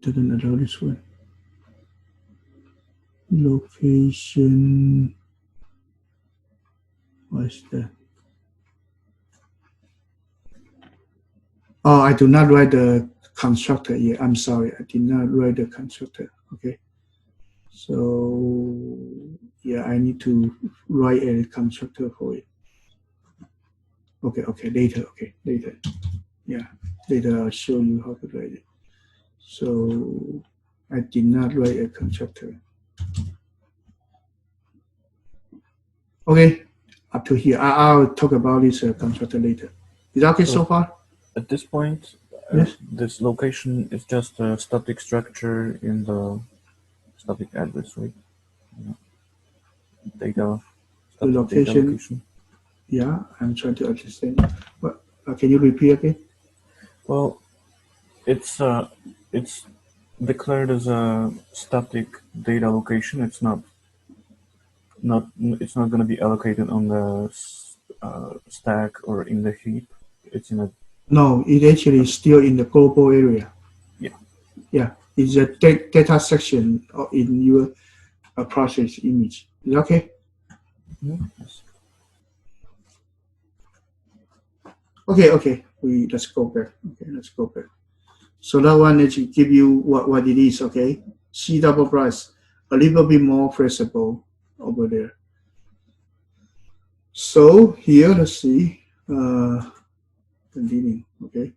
Didn't allow this one. Location. What is that? Oh, I do not write the constructor here. I'm sorry, I did not write the constructor. Okay. So yeah, I need to write a constructor for it. Okay, later. Yeah, later I'll show you how to write it. So I did not write a constructor. Okay, up to here. I'll talk about this constructor later. Is that okay so far? At this point, yes. This location is just a static structure in the static address, right? Data. The location. Yeah, I'm trying to understand. What? Can you repeat again? Well, it's declared as a static data location. It's not going to be allocated on the stack or in the heap. It's in a No, it actually is still in the global area. Yeah. Yeah, it's a data section in your process image. Is that okay? Yes. Okay. Let's go back. Okay, let's go back. So that one actually give you what it is. Okay, C double plus a little bit more flexible over there. So here, let's see. Continue. Okay.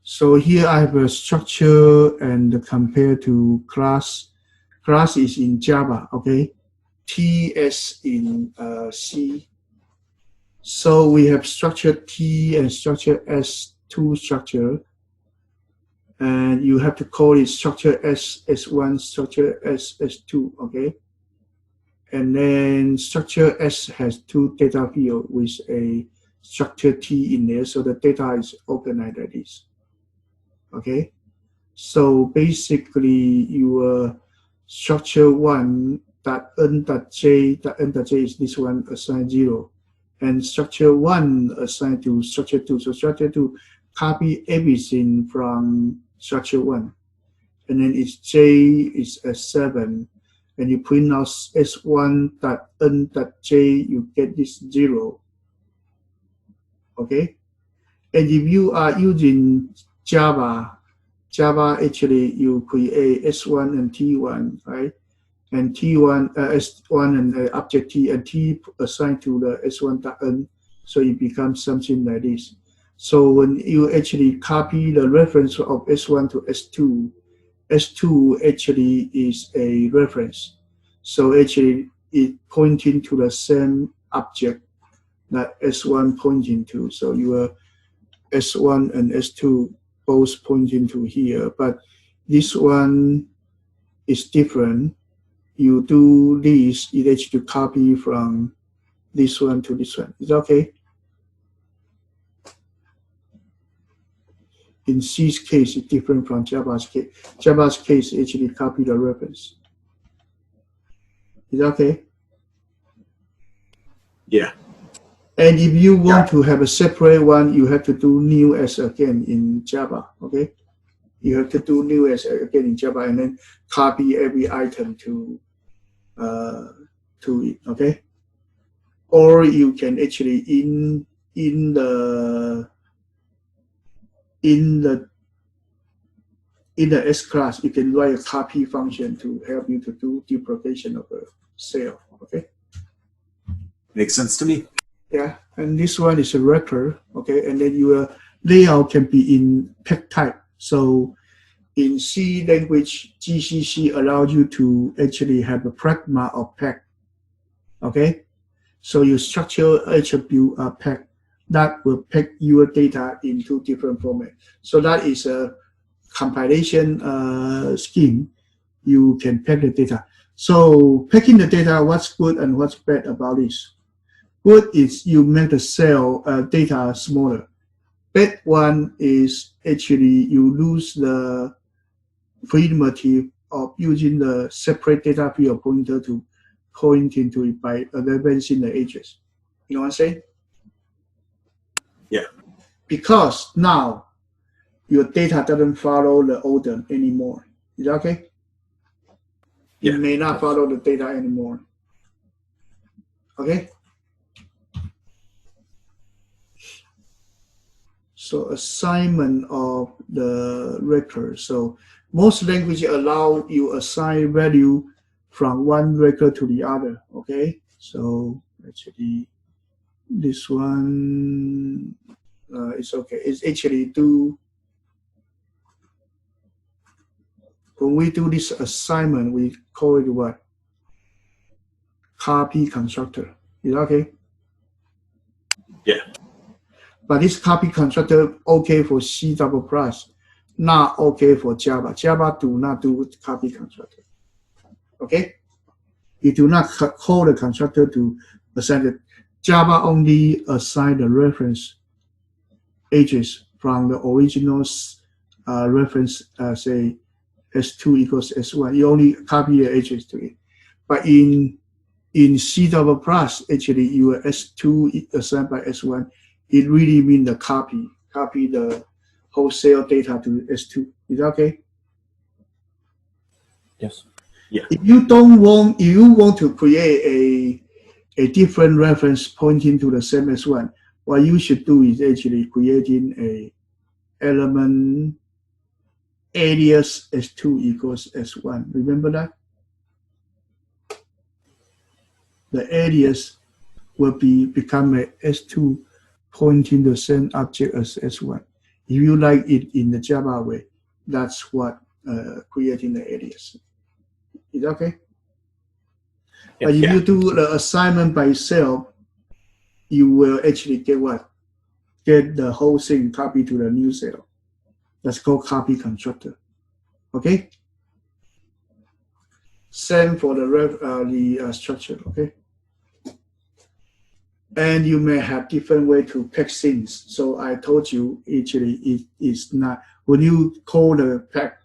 So here I have a structure and compared to class. Class is in Java. Okay. TS in C. So we have structure T and structure S2 structure. And you have to call it structure S1, structure S2, okay? And then structure S has two data field with a structure T in there, so the data is organized like this, okay? So basically, your structure 1.n.j is this one assigned 0, and structure 1 assigned to structure 2. So structure 2 copy everything from structure 1. And then its J is a 7. And you print out S1.n.j, you get this 0. Okay? And if you are using Java actually you create S1 and T1, right? And T1, S1 and object T, and T assigned to the S1.n, so it becomes something like this. So when you actually copy the reference of S1 to S2, S2 actually is a reference. So actually it pointing to the same object that S1 pointing to. So your S1 and S2 both pointing to here, but this one is different. You do this, it actually copy from this one to this one. Is that okay? In C's case, it's different from Java's case. Java's case actually copy the reference. Is that okay? Yeah. And if you want to have a separate one, you have to do new as again in Java, okay? You have to do new as again in Java and then copy every item to it, okay? Or you can actually in the S class, you can write a copy function to help you to do duplication of a cell, okay? Makes sense to me. Yeah, and this one is a record, okay? And then your layout can be in peg type. So in C language, GCC allows you to actually have a pragma of peg, okay? So you structure attribute peg that will pack your data into different formats. So that is a compilation scheme. You can pack the data. So packing the data, what's good and what's bad about this? Good is you make the cell data smaller. Bad one is actually you lose the freedom of using the separate data field pointer to point into it by advancing the edges. You know what I'm saying? Yeah. Because now your data doesn't follow the order anymore. Is that okay? Yeah. It may not follow the data anymore. Okay? So assignment of the record. So most languages allow you assign value from one record to the other. Okay? So actually this one it's okay. It's actually when we do this assignment, we call it what? Copy constructor. Is that okay? Yeah. But this copy constructor okay for C double plus, not okay for Java. Java do not do copy constructor. Okay? You do not call the constructor to assign it. Java only assign the reference edges from the original reference, say S2 equals S1. You only copy the edges to it. But in in C double plus, actually your S2 assigned by S1, it really means the copy the wholesale data to S2. Is that okay? Yes. Yeah. If you want to create a different reference pointing to the same S1, what you should do is actually creating a element alias S2 equals S1. Remember that? The alias will become a S2 pointing the same object as S1. If you like it in the Java way, that's what creating the alias. Is that okay? But if you do the assignment by itself, you will actually get what? Get the whole thing copied to the new cell. That's called copy constructor. Okay? Same for the structure. Okay? And you may have different way to pack things. So I told you actually it is not, when you call the pack,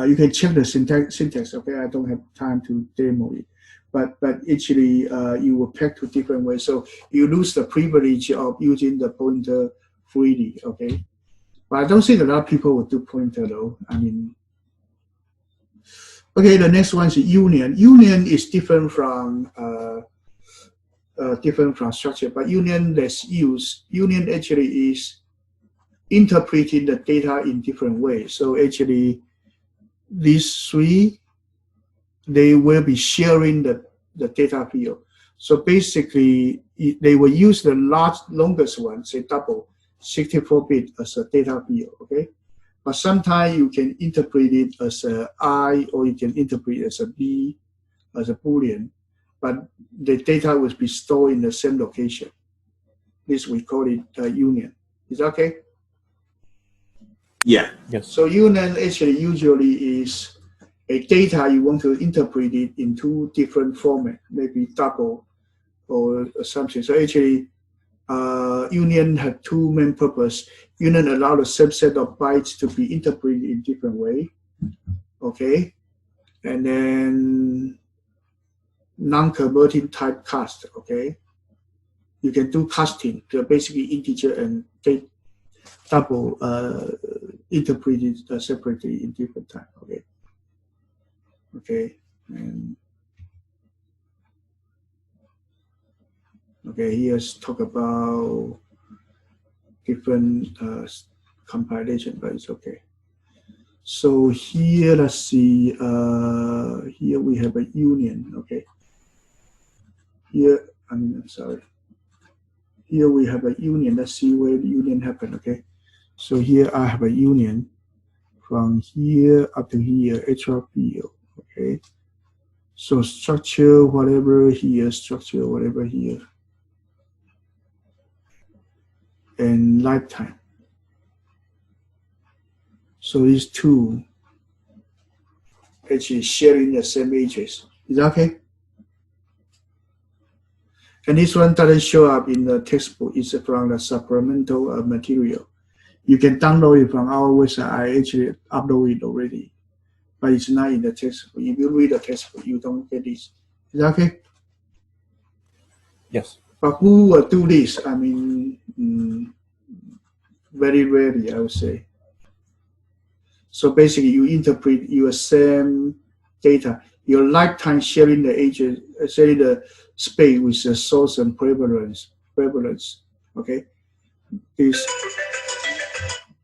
you can check the syntax. Okay, I don't have time to demo it, but actually you will pack to different ways. So you lose the privilege of using the pointer freely. Okay, but I don't think a lot of people will do pointer though. I mean, okay, the next one is union. Union is different from structure, but union less use. Union actually is interpreting the data in different ways. So actually, these three, they will be sharing the data field. So basically, they will use the longest one, say double, 64-bit as a data field, okay? But sometimes you can interpret it as a I, or you can interpret it as a B, as a Boolean, but the data will be stored in the same location. This we call it union. Is that okay? Yeah. Yes. So union actually usually is a data you want to interpret it in two different formats, maybe double or something. So actually, union have two main purposes. Union allows a subset of bytes to be interpreted in different way. Okay, and then non-converting type cast. Okay, you can do casting, so basically integer and double interpreted separately in different time. Okay. Okay, and okay, here's talk about different compilation, but it's okay. So here, let's see. Here we have a union. Okay. Here, I'm sorry. Here we have a union. Let's see where the union happened. Okay. So here I have a union from here up to here, HR field. Okay. So structure whatever here, structure whatever here, and lifetime. So these two actually sharing the same address. Is that okay? And this one doesn't show up in the textbook. It's from the supplemental material. You can download it from our website. I actually uploaded it already, but it's not in the textbook. If you read the textbook, you don't get this. Is that okay? Yes. But who will do this? I mean, very rarely, I would say. So basically, you interpret your same data, your lifetime sharing the agent, sharing the space with the source and prevalence. Okay, this.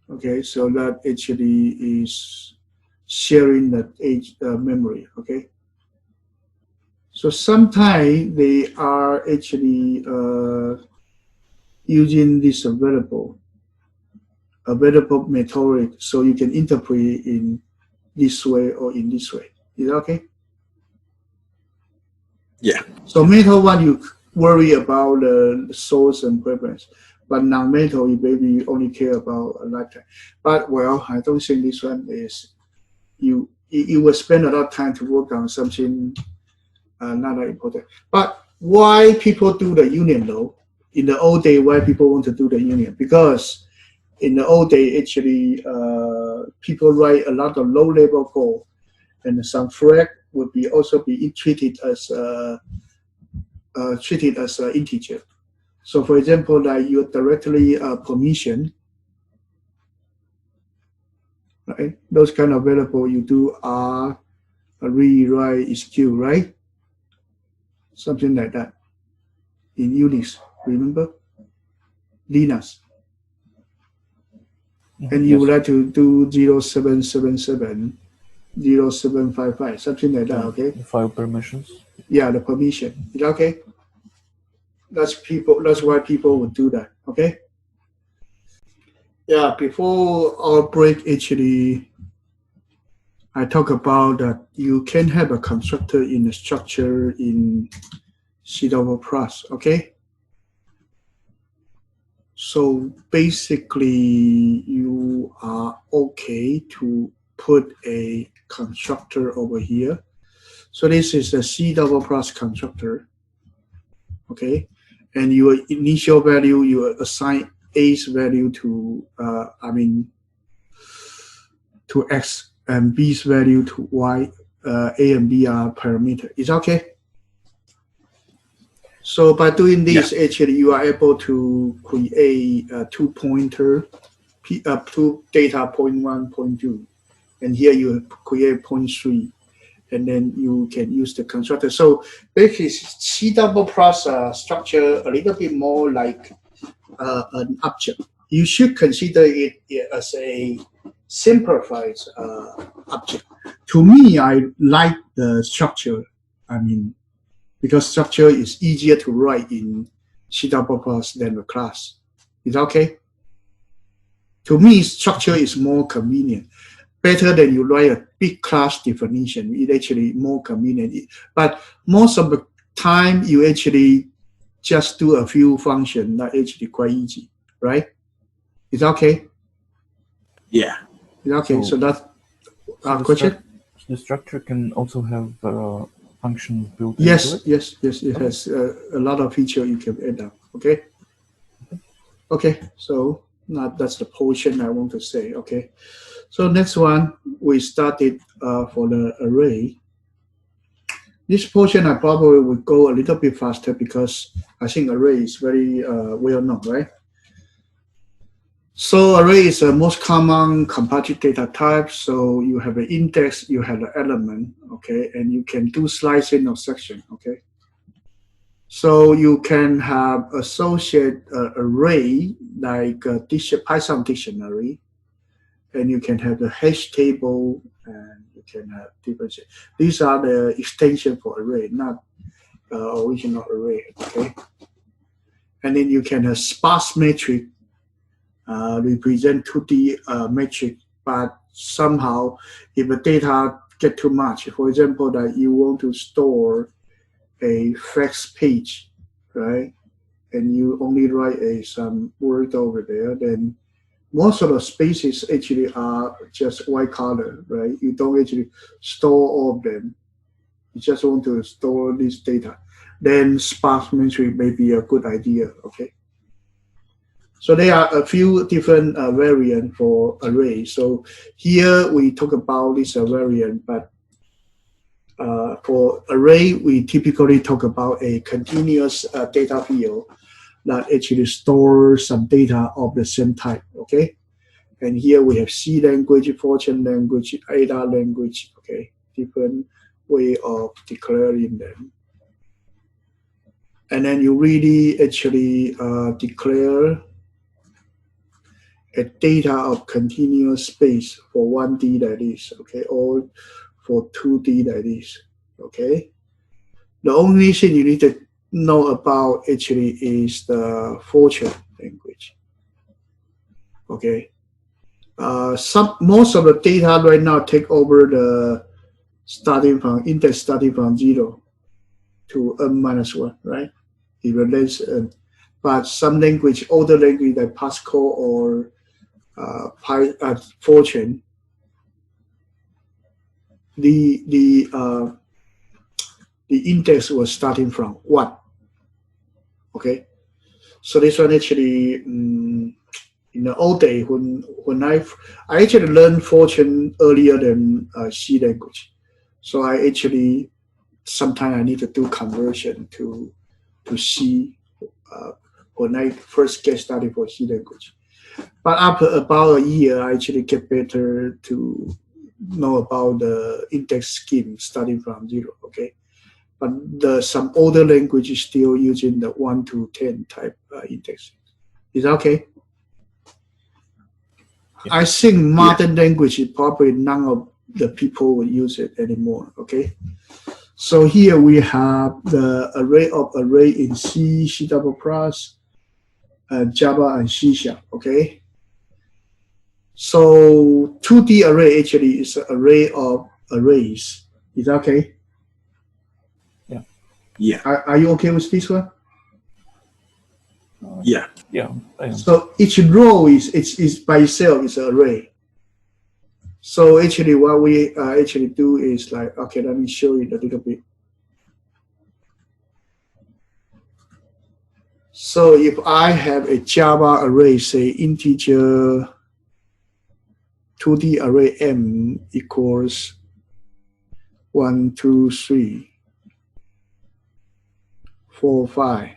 Okay, so that actually is sharing that memory. Okay. So sometimes they are actually using this available method, so you can interpret it in this way or in this way. Is that okay? Yeah. So method one, you worry about the source and preference, but non-method, you maybe only care about a lifetime. But well, I don't think this one is, you will spend a lot of time to work on something not that important. But why people do the union though? In the old day, why people want to do the union? Because in the old day, actually, people write a lot of low-level code, and some flag would be also be treated as treat it as an integer. So for example, like you directory permission, right? Those kind of variable you do are read, write, execute, right? Something like that. In Unix, remember? Linux. And you would like to do 0777, 0755, something like that, okay? The file permissions. Yeah, the permission. Is that okay? That's why people would do that, okay? Yeah, before our break, actually, I talk about that you can have a constructor in a structure in C++, okay? So basically, you are okay to put a constructor over here. So this is the C++ constructor, okay? And your initial value, you assign A's value to, to X, and B's value to Y. A and B are parameter. Is that okay? So by doing this, actually, you are able to create two pointer, two data, point 1, point 2. And here you create point 3. And then you can use the constructor. So basically, C++ structure a little bit more like an object. You should consider it as a simplified object. To me, I like the structure. Because structure is easier to write in C++ than the class. Is that okay? To me, structure is more convenient. Better than you write a big class definition. It's actually more convenient. But most of the time, you actually just do a few functions. That's actually quite easy, right? Is that okay? Yeah. Is that okay? So that's a question? The structure can also have functions built into it? Yes. It has a lot of features you can add up, okay? Okay, so now that's the portion I want to say, okay? So next one, we started for the array. This portion I probably would go a little bit faster because I think array is very well known, right? So array is the most common composite data type. So you have an index, you have an element, okay? And you can do slicing of section, okay? So you can have associate array like a Python dictionary, and you can have the hash table, and you can have different. These are the extension for array, not original array, okay? And then you can have sparse matrix, represent 2D matrix, but somehow if the data get too much, for example, that you want to store a fax page, right? And you only write some word over there, then most of the spaces actually are just white color, right? You don't actually store all of them. You just want to store this data. Then sparse matrix may be a good idea, okay? So there are a few different variants for array. So here we talk about this variant, but for array, we typically talk about a continuous data field that actually stores some data of the same type, okay? And here we have C language, Fortran language, Ada language, okay? Different way of declaring them. And then you really actually declare a data of continuous space for 1D that is, okay, or for 2D that is, okay? The only thing you need to know about actually is the Fortran language, okay? Most of the data right now take over the index starting from 0 to n-1, right? It relates, but some language, older language like Pascal or Fortran, the index was starting from 1. Okay, so this one actually in the old day when I actually learned Fortran earlier than C language, so I actually sometimes I need to do conversion to to C when I first get started for C language. But after about a year, I actually get better to know about the index scheme starting from 0. Okay, but some older language is still using the 1 to 10 type index. Is that okay? Yeah. I think modern language is probably none of the people will use it anymore. Okay, so here we have the array in C, C++, Java, and C#. Okay, so 2D array actually is an array of arrays. Is that okay? Yeah. Yeah. Are you okay with this one? Yeah. Yeah. So each row is by itself is an array. So actually what we actually do is like, okay, let me show you a little bit. So if I have a Java array, say integer 2D array m equals 1, 2, 3, 4, 5,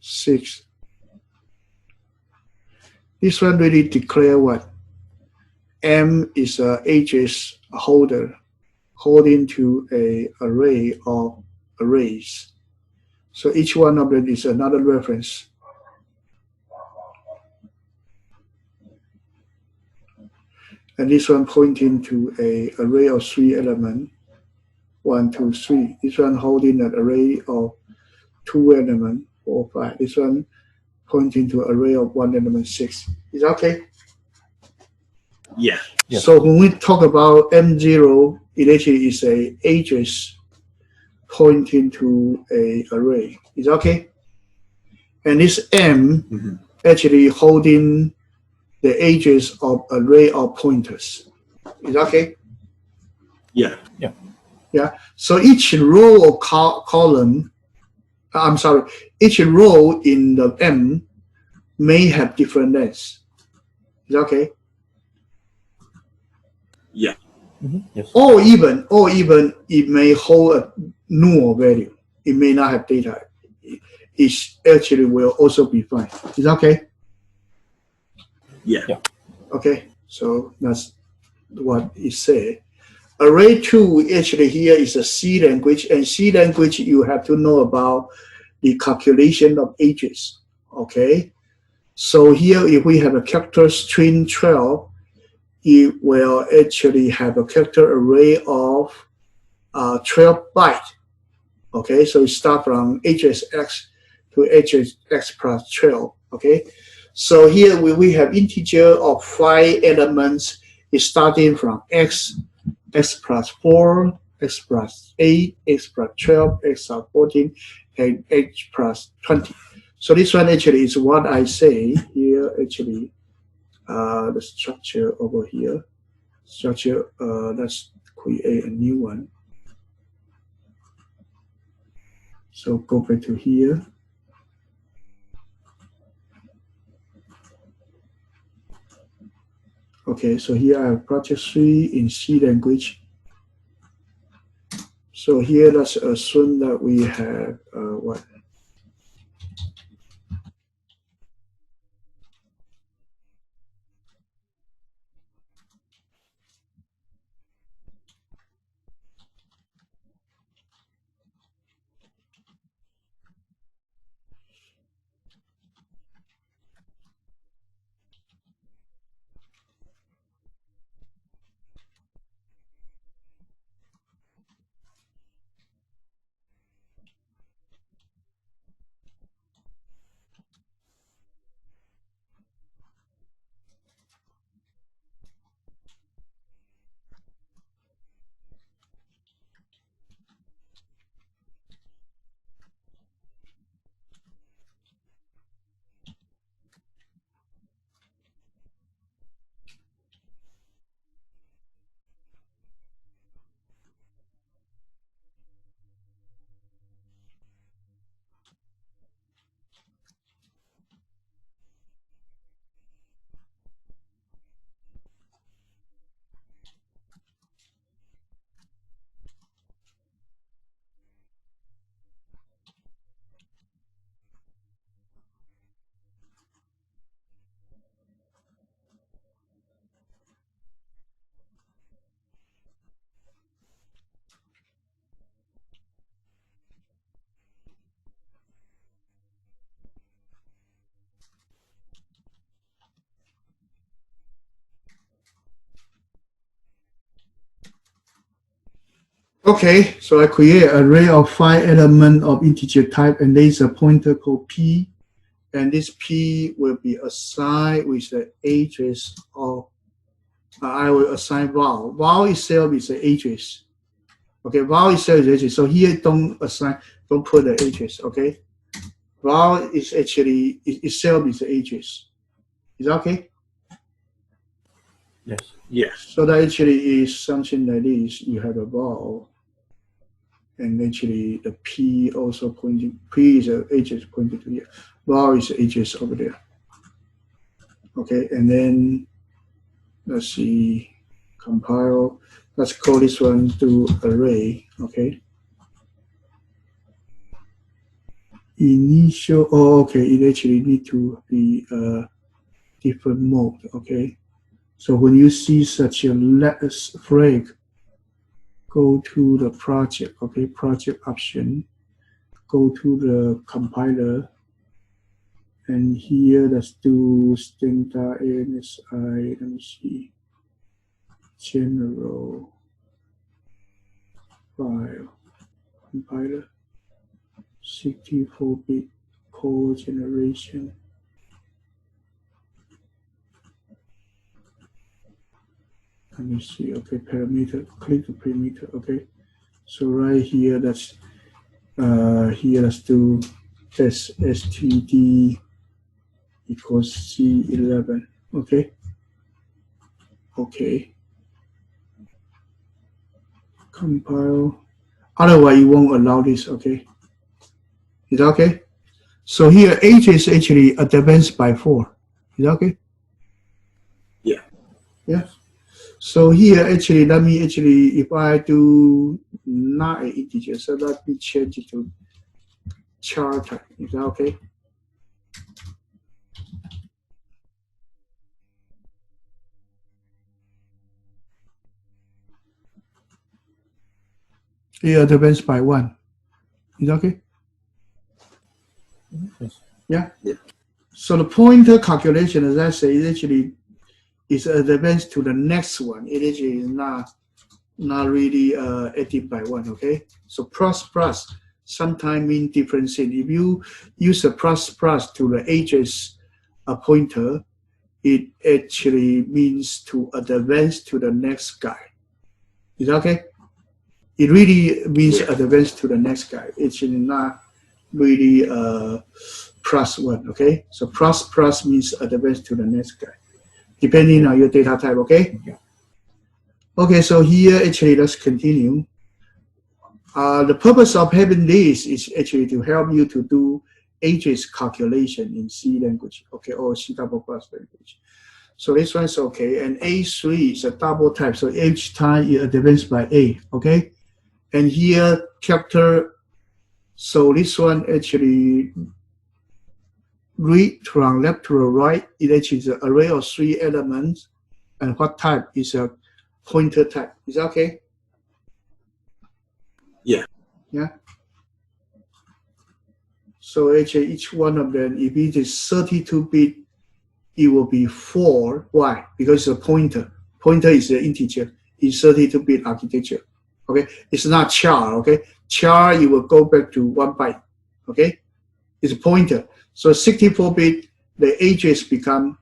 6. This one really declare what? M is a address holder holding to a array of arrays. So each one of them is another reference. And this one pointing to an array of 3 elements, 1, 2, 3. This one holding an array of 2 elements, 4, 5. This one pointing to an array of 1 element, 6. Is that okay? Yeah. Yes. So when we talk about M0, it actually is a address pointing to an array. Is that okay? And this M actually holding the address of array of pointers. Is that okay? Yeah. Yeah. Yeah. So each row or column, I'm sorry, each row in the M may have different lengths. Is that okay? Yeah. Yes. Or even it may hold a null value. It may not have data. It actually will also be fine. Is that okay? Yeah. Yeah. Okay. So that's what it said. Array 2 actually here is a C language, and C language you have to know about the calculation of ages. Okay. So here if we have a character string 12, it will actually have a character array of 12 bytes. Okay, so it starts from address X to address X plus 12. Okay, so here we have integer of 5 elements. It's starting from X, X plus 4, X plus 8, X plus 12, X plus 14, and X plus 20. So this one actually is what I say here actually. The structure over here. Structure, let's create a new one. So go back to here. Okay, so here I have project 3 in C language. So here let's assume that we have what? Okay, so I create an array of 5 elements of integer type, and there's a pointer called P, and this P will be assigned with the address of, I will assign val. Val itself is the address. Okay, val itself is the address. So here don't put the address, okay? Val is actually, itself is the address. Is that okay? Yes. Yeah. So that actually is something like this. You have a val, and actually the P also pointing, P is the address pointing to here. Val is the address over there. Okay, and then let's see, compile. Let's call this one to array. Okay. Initial. Oh, okay. It actually need to be a different mode. Okay. So when you see such a flag, go to the project. Okay, project option. Go to the compiler, and here let's do standard ANSI. Let me see. General file compiler 64-bit code generation. Let me see. Okay, parameter. Click the parameter. Okay, so right here, that's here. Let's do test std equals C11. Okay. Okay. Compile. Otherwise, you won't allow this. Okay. Is that okay? So here, age is actually advanced by 4. Is that okay? Yeah. Yeah. So here, actually, let me actually, if I do not an integer, so let me change it to char type. Is that okay? Here, advanced by 1. Is that okay? Yes. Yeah. Yeah. So the pointer calculation, as I say, is actually is advanced to the next one. It actually is not really added by 1. Okay. So plus sometimes mean different thing. If you use a plus to the address pointer, it actually means to advance to the next guy. Is that okay? It really means advance to the next guy. It's not really +1. Okay. So plus means advance to the next guy, depending on your data type. Okay. Okay. So here actually let's continue. The purpose of having this is actually to help you to do address calculation in C language, okay, or C++ language. So this one's okay, and A3 is a double type, so each time you advance by A, okay? And here, character, so this one actually read from left to the right, it actually is an array of 3 elements, and what type is a pointer type. Is that okay? Yeah. Yeah. So actually each one of them, if it is 32-bit, it will be 4. Why? Because it's a pointer. Pointer is an integer in 32-bit architecture. Okay, it's not char. Okay, char you will go back to 1 byte. Okay, it's a pointer. So 64-bit, the address become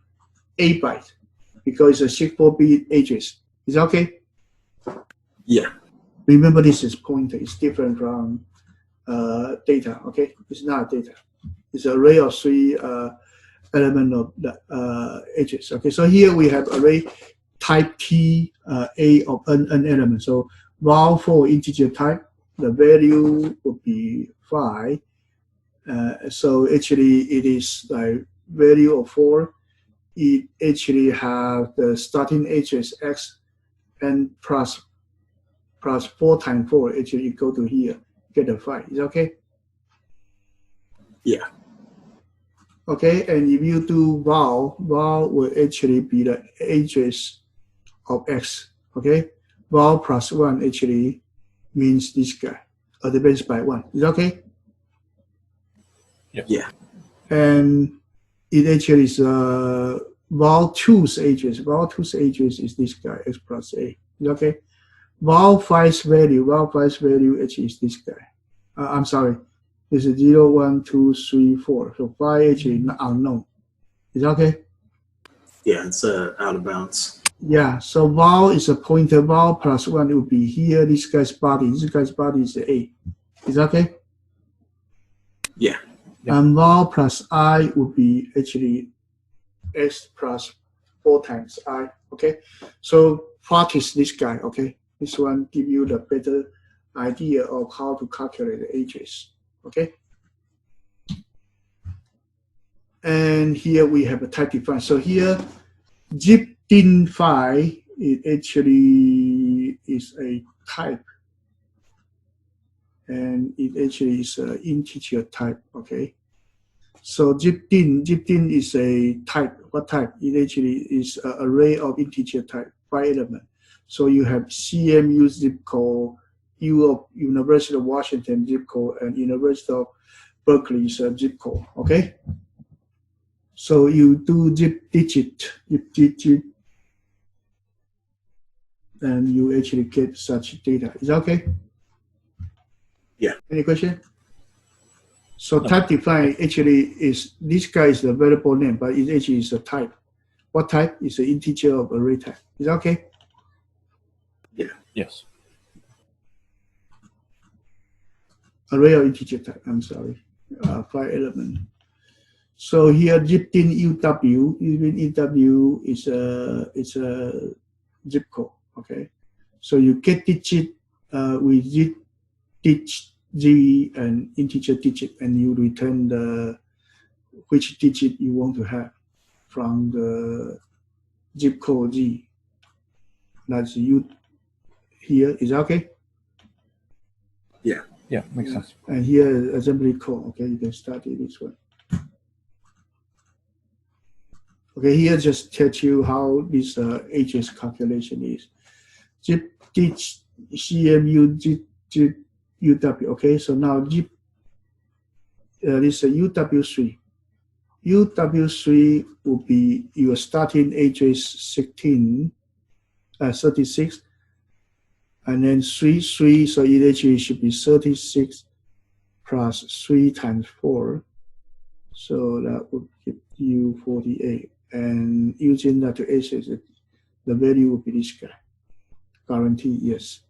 8 byte because it's a 64-bit address. Is that okay? Yeah. Remember, this is pointer. It's different from data. Okay, it's not data. It's an array of 3 element of the address. Okay, so here we have array type T, A of n elements. So val for integer type, the value would be 5. So actually it is like value of 4. It actually have the starting address x and plus 4 times 4 actually go to here, get a 5. Is that okay? Yeah. Okay, and if you do val will actually be the address of x. Okay, val plus 1 actually means this guy, advanced by 1. Is that okay? Yeah. And it actually is val 2's address. Val 2's address is this guy, x plus a. Is that okay? val 5's value H is this guy. I'm sorry, this is 0, 1, 2, 3, 4. So 5H is unknown. Is that okay? Yeah, it's out of bounds. Yeah, so val is a pointer. Val plus 1 would be here. This guy's body. This guy's body is A. Is that okay? Yeah. And val plus I would be actually S plus 4 times I. Okay, so practice this guy. Okay, this one give you the better idea of how to calculate the ages. Okay, and here we have a type defined. So here zip-din file, it actually is a type, and it actually is an integer type. Okay, so zip-din is a type. What type? It actually is an array of integer type, 5 elements. So you have CMU zip code, U of University of Washington zip code, and University of Berkeley's zip code. Okay. So you do zip digit, and you actually get such data. Is that okay? Yeah. Any question? So type define actually is, this guy is the variable name, but it actually is a type. What type? Is an integer of array type. Is that okay? Yeah. Yes. Array of integer type. I'm sorry. 5 elements. So here zip-din UW, even UW is a zip code. Okay. So you get digit with zip digit Z and integer digit, and you return the which digit you want to have from the zip code Z. That's you here. Is that okay? Yeah. Yeah, makes sense. And here assembly code. Okay, you can start it this one. Okay, here just tells you how this HS calculation is. Zip digit CMU zip UW. Okay, so now zip this is UW3. UW3 will be your starting address 36, and then 3, so it actually should be 36 plus 3 times 4. So that would give you 48. And using that to access it, the value will be this guy. Guarantee, yes.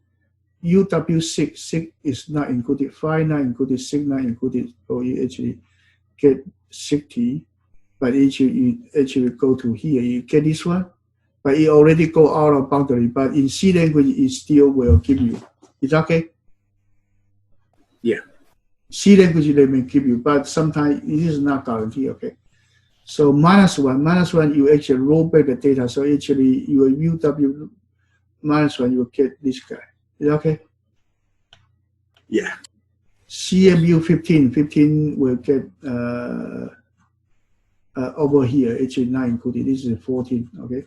UW6 is not included, 5 not included, 6 not included. So you actually get 60, but you actually go to here, you get this one, but it already go out of boundary, but in C language, it still will give you. Is that okay? Yeah. C language, they may give you, but sometimes it is not guaranteed, okay? So -1, you actually roll back the data, so actually your UW -1, you will get this guy. Is that okay? Yeah. CMU 15 will get over here, actually not included. This is 14, okay?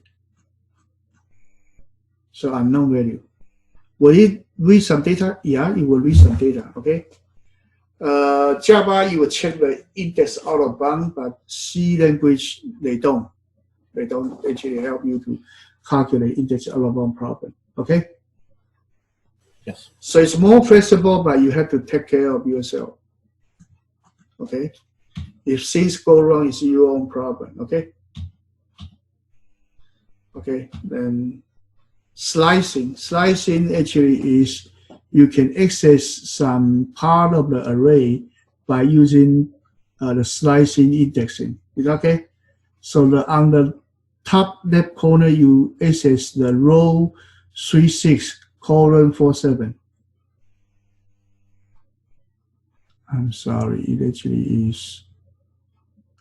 So unknown value. Will it read some data? Yeah, it will read some data, okay? Java, you will check the index out of bound, but C language, they don't. They don't actually help you to calculate index out of bound problem, okay? Yes. So it's more flexible, but you have to take care of yourself, okay? If things go wrong, it's your own problem, okay? Okay, then slicing. Slicing actually is you can access some part of the array by using the slicing indexing. Is that okay? So on the top left corner, you access the row 36:47. I'm sorry, it actually is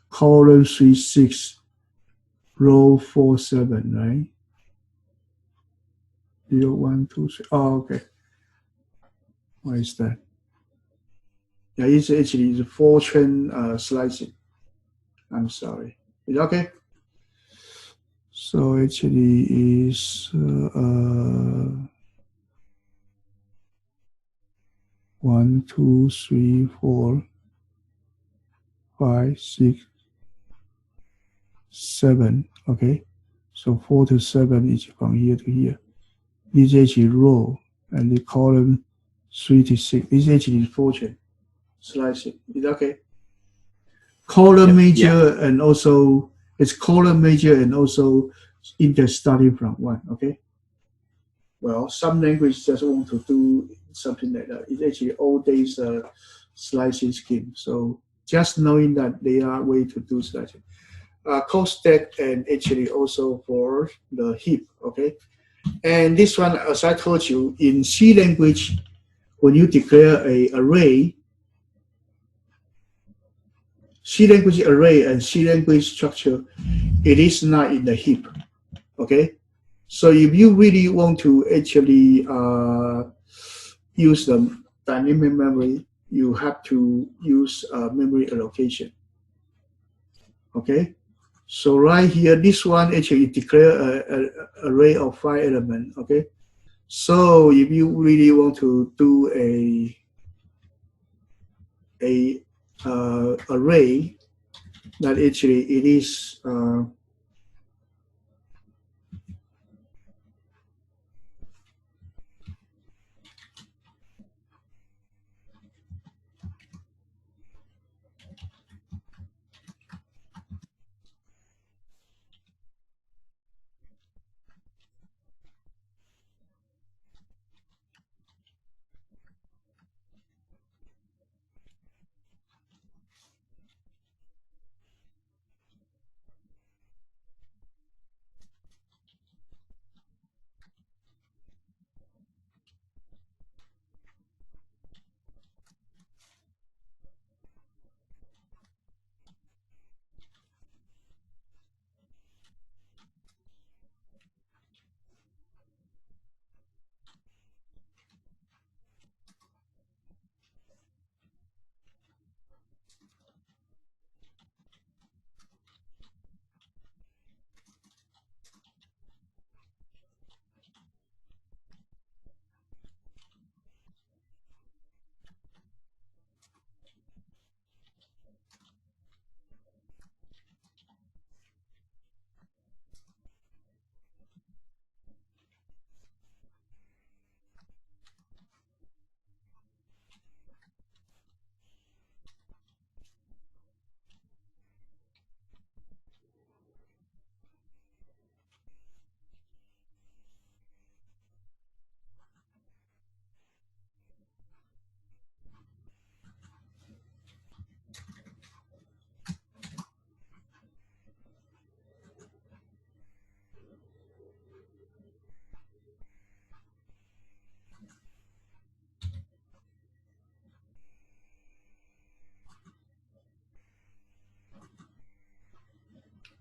colon 36 row 47, right? 0, 1, 2, 3. Oh, okay. Why is that? Yeah, it's actually Fortran slicing. I'm sorry. Is it okay? So actually is 1, 2, 3, 4, 5, 6, 7. Okay. So 4 to 7 is from here to here. This is actually row. and the column 3 to 6. It's actually fortune slicing. Is that okay? Column major and also it's column major and also index starting from 1. Okay. Well, some language just want to do something like that. It's actually all days slicing scheme. So just knowing that they are way to do slicing. Code stack and actually also for the heap. Okay. And this one, as I told you, in C language, when you declare an array, C language array and C language structure, it is not in the heap. Okay. So if you really want to actually use the dynamic memory, you have to use memory allocation. Okay. So right here, this one actually declare an array of 5 elements. Okay. So if you really want to do a array, that actually it is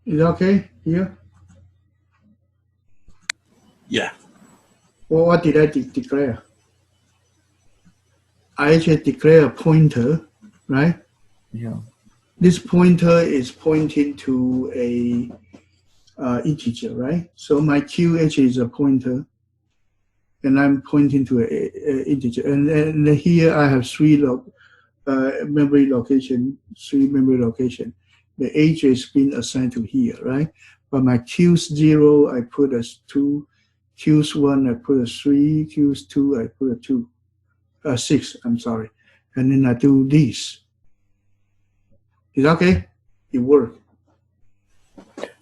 is okay here? Yeah. Well, what did I declare? I actually declare a pointer, right? Yeah. This pointer is pointing to a integer, right? So my Q actually is a pointer, and I'm pointing to a integer. And here I have 3 memory location, 3 memory location. The age is being assigned to here, right? But my Q's 0, I put as 2. Q's 1, I put as 3. Q's 2, I put a 2. 6, I'm sorry. And then I do this. Is that okay? It works.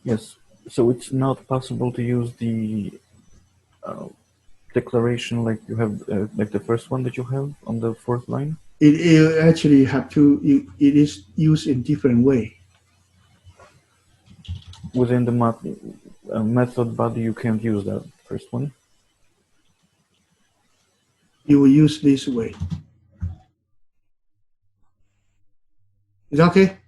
Yes. So it's not possible to use the declaration like you have, like the first one that you have on the 4th line? It actually have to, it is used in different way. Within the method body, you can't use that first one. You will use this way. Is that okay?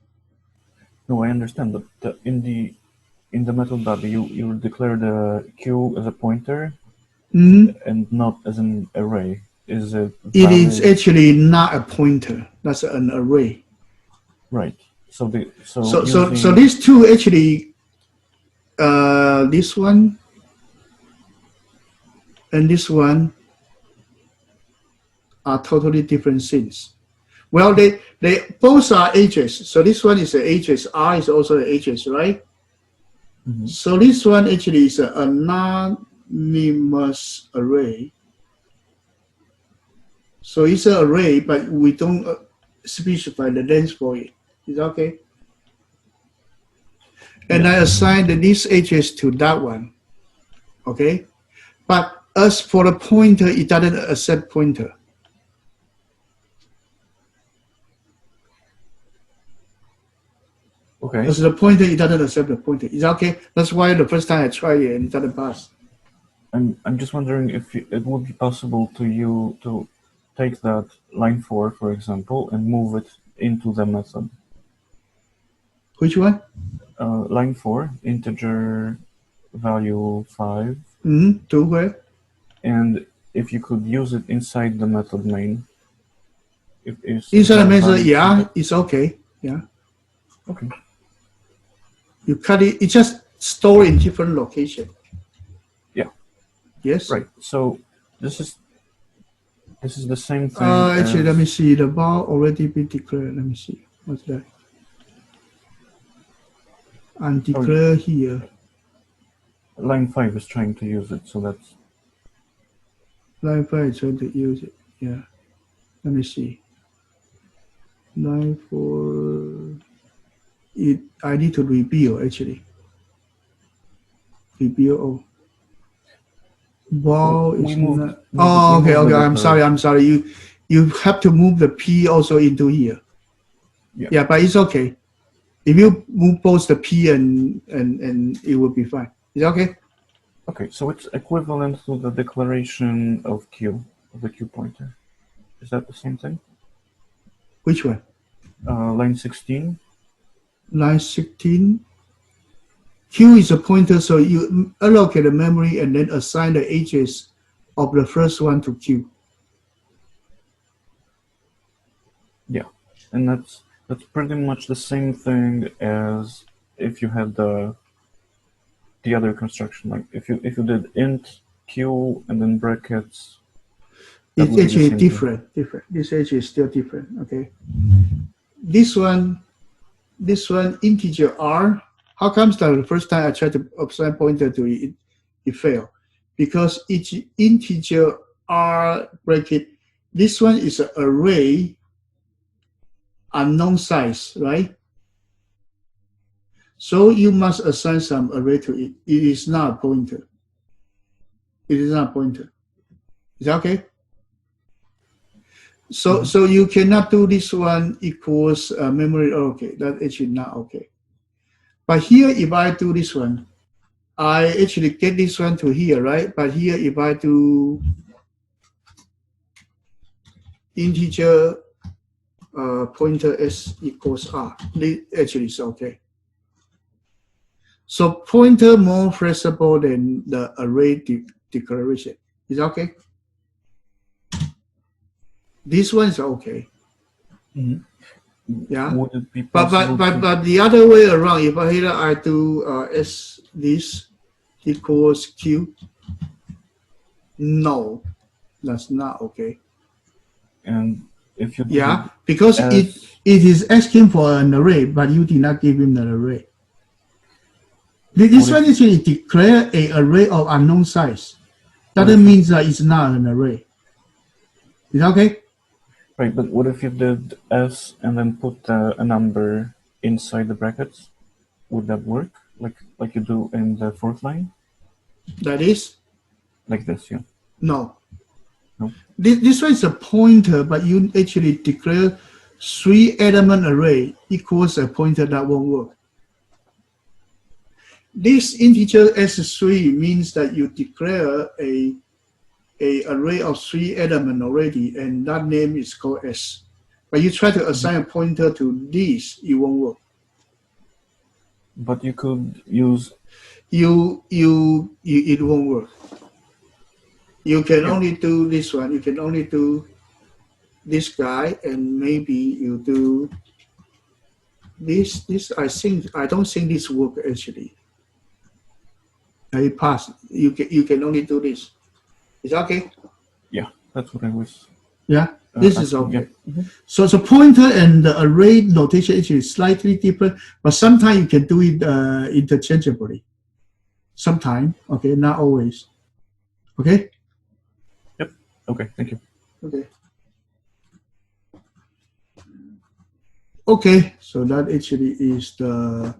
No, I understand, but in the method body, you declare the Q as a pointer and not as an array. Is it? It is actually not a pointer. That's an array. Right. So these two actually, this one and this one are totally different things. Well, they both are ages. So this one is an ages. R is also an ages, right? Mm-hmm. So this one actually is an anonymous array. So it's an array, but we don't specify the length for it. Is that okay? And I assign this edges to that one. Okay? But as for the pointer, it doesn't accept pointer. Okay. As the pointer, it doesn't accept the pointer. Is that okay? That's why the first time I tried it, it doesn't pass. I'm just wondering if it would be possible to take that line 4, for example, and move it into the method. Which one? Line 4, integer value 5. To where? And if you could use it inside the method main. Inside the method, yeah, it's okay. Yeah. Okay. You cut it, it just store in different location. Yeah. Yes. Right. So this is the same thing. Actually, let me see. The bar already been declared. Let me see. What's that? And declare here. Line 5 is trying to use it, so that's. Line 5 is trying to use it. Yeah. Let me see. Line 4. I need to rebuild actually. Rebuild. Oh. Ball is not. Oh, okay. I'm sorry. You have to move the P also into here. Yeah, but it's okay. If you move both the P and it will be fine. Is that okay? Okay, so it's equivalent to the declaration of Q, of the Q pointer. Is that the same thing? Which one? Line 16. Line 16. Q is a pointer, so you allocate the memory and then assign the edges of the first one to Q. Yeah, and that's pretty much the same thing as if you had the other construction. Like if you did int Q and then brackets. It's actually different. This edge is still different. Okay. This one integer R. How comes that the first time I tried to assign pointer to it, it failed? Because each integer R bracket, this one is an array, unknown size, right? So you must assign some array to it. It is not a pointer. It is not a pointer. Is that okay? So so you cannot do this one equals memory. Okay, that's actually not okay. But here, if I do this one, I actually get this one to here, right? But here, if I do integer pointer s equals r, this actually is okay. So pointer more flexible than the array declaration. Is that okay? This one is okay. Yeah. Would it be but the other way around, if I do s this equals q, no, that's not okay. And if you because it is asking for an array, but you did not give him an array. This one actually declare an array of unknown size. That means that it's not an array. Is that okay? Right, but what if you did s and then put a number inside the brackets? Would that work? Like you do in the fourth line? That is? Like this, yeah. No. No. This one is a pointer, but you actually declare 3-element array equals a pointer. That won't work. This integer s3 means that you declare a array of 3 elements already, and that name is called s. But you try to assign a pointer to this, it won't work. But you could use it won't work. You can only do this one. You can only do this guy, and maybe you do this. I don't think this work actually. It passed. You can only do this. Is that okay? Yeah, that's what I was. Yeah, this is okay. Yeah. So the pointer and the array notation is slightly different, but sometimes you can do it interchangeably. Sometimes, okay, not always. Okay. Yep. Okay. Thank you. Okay. Okay, so that actually is the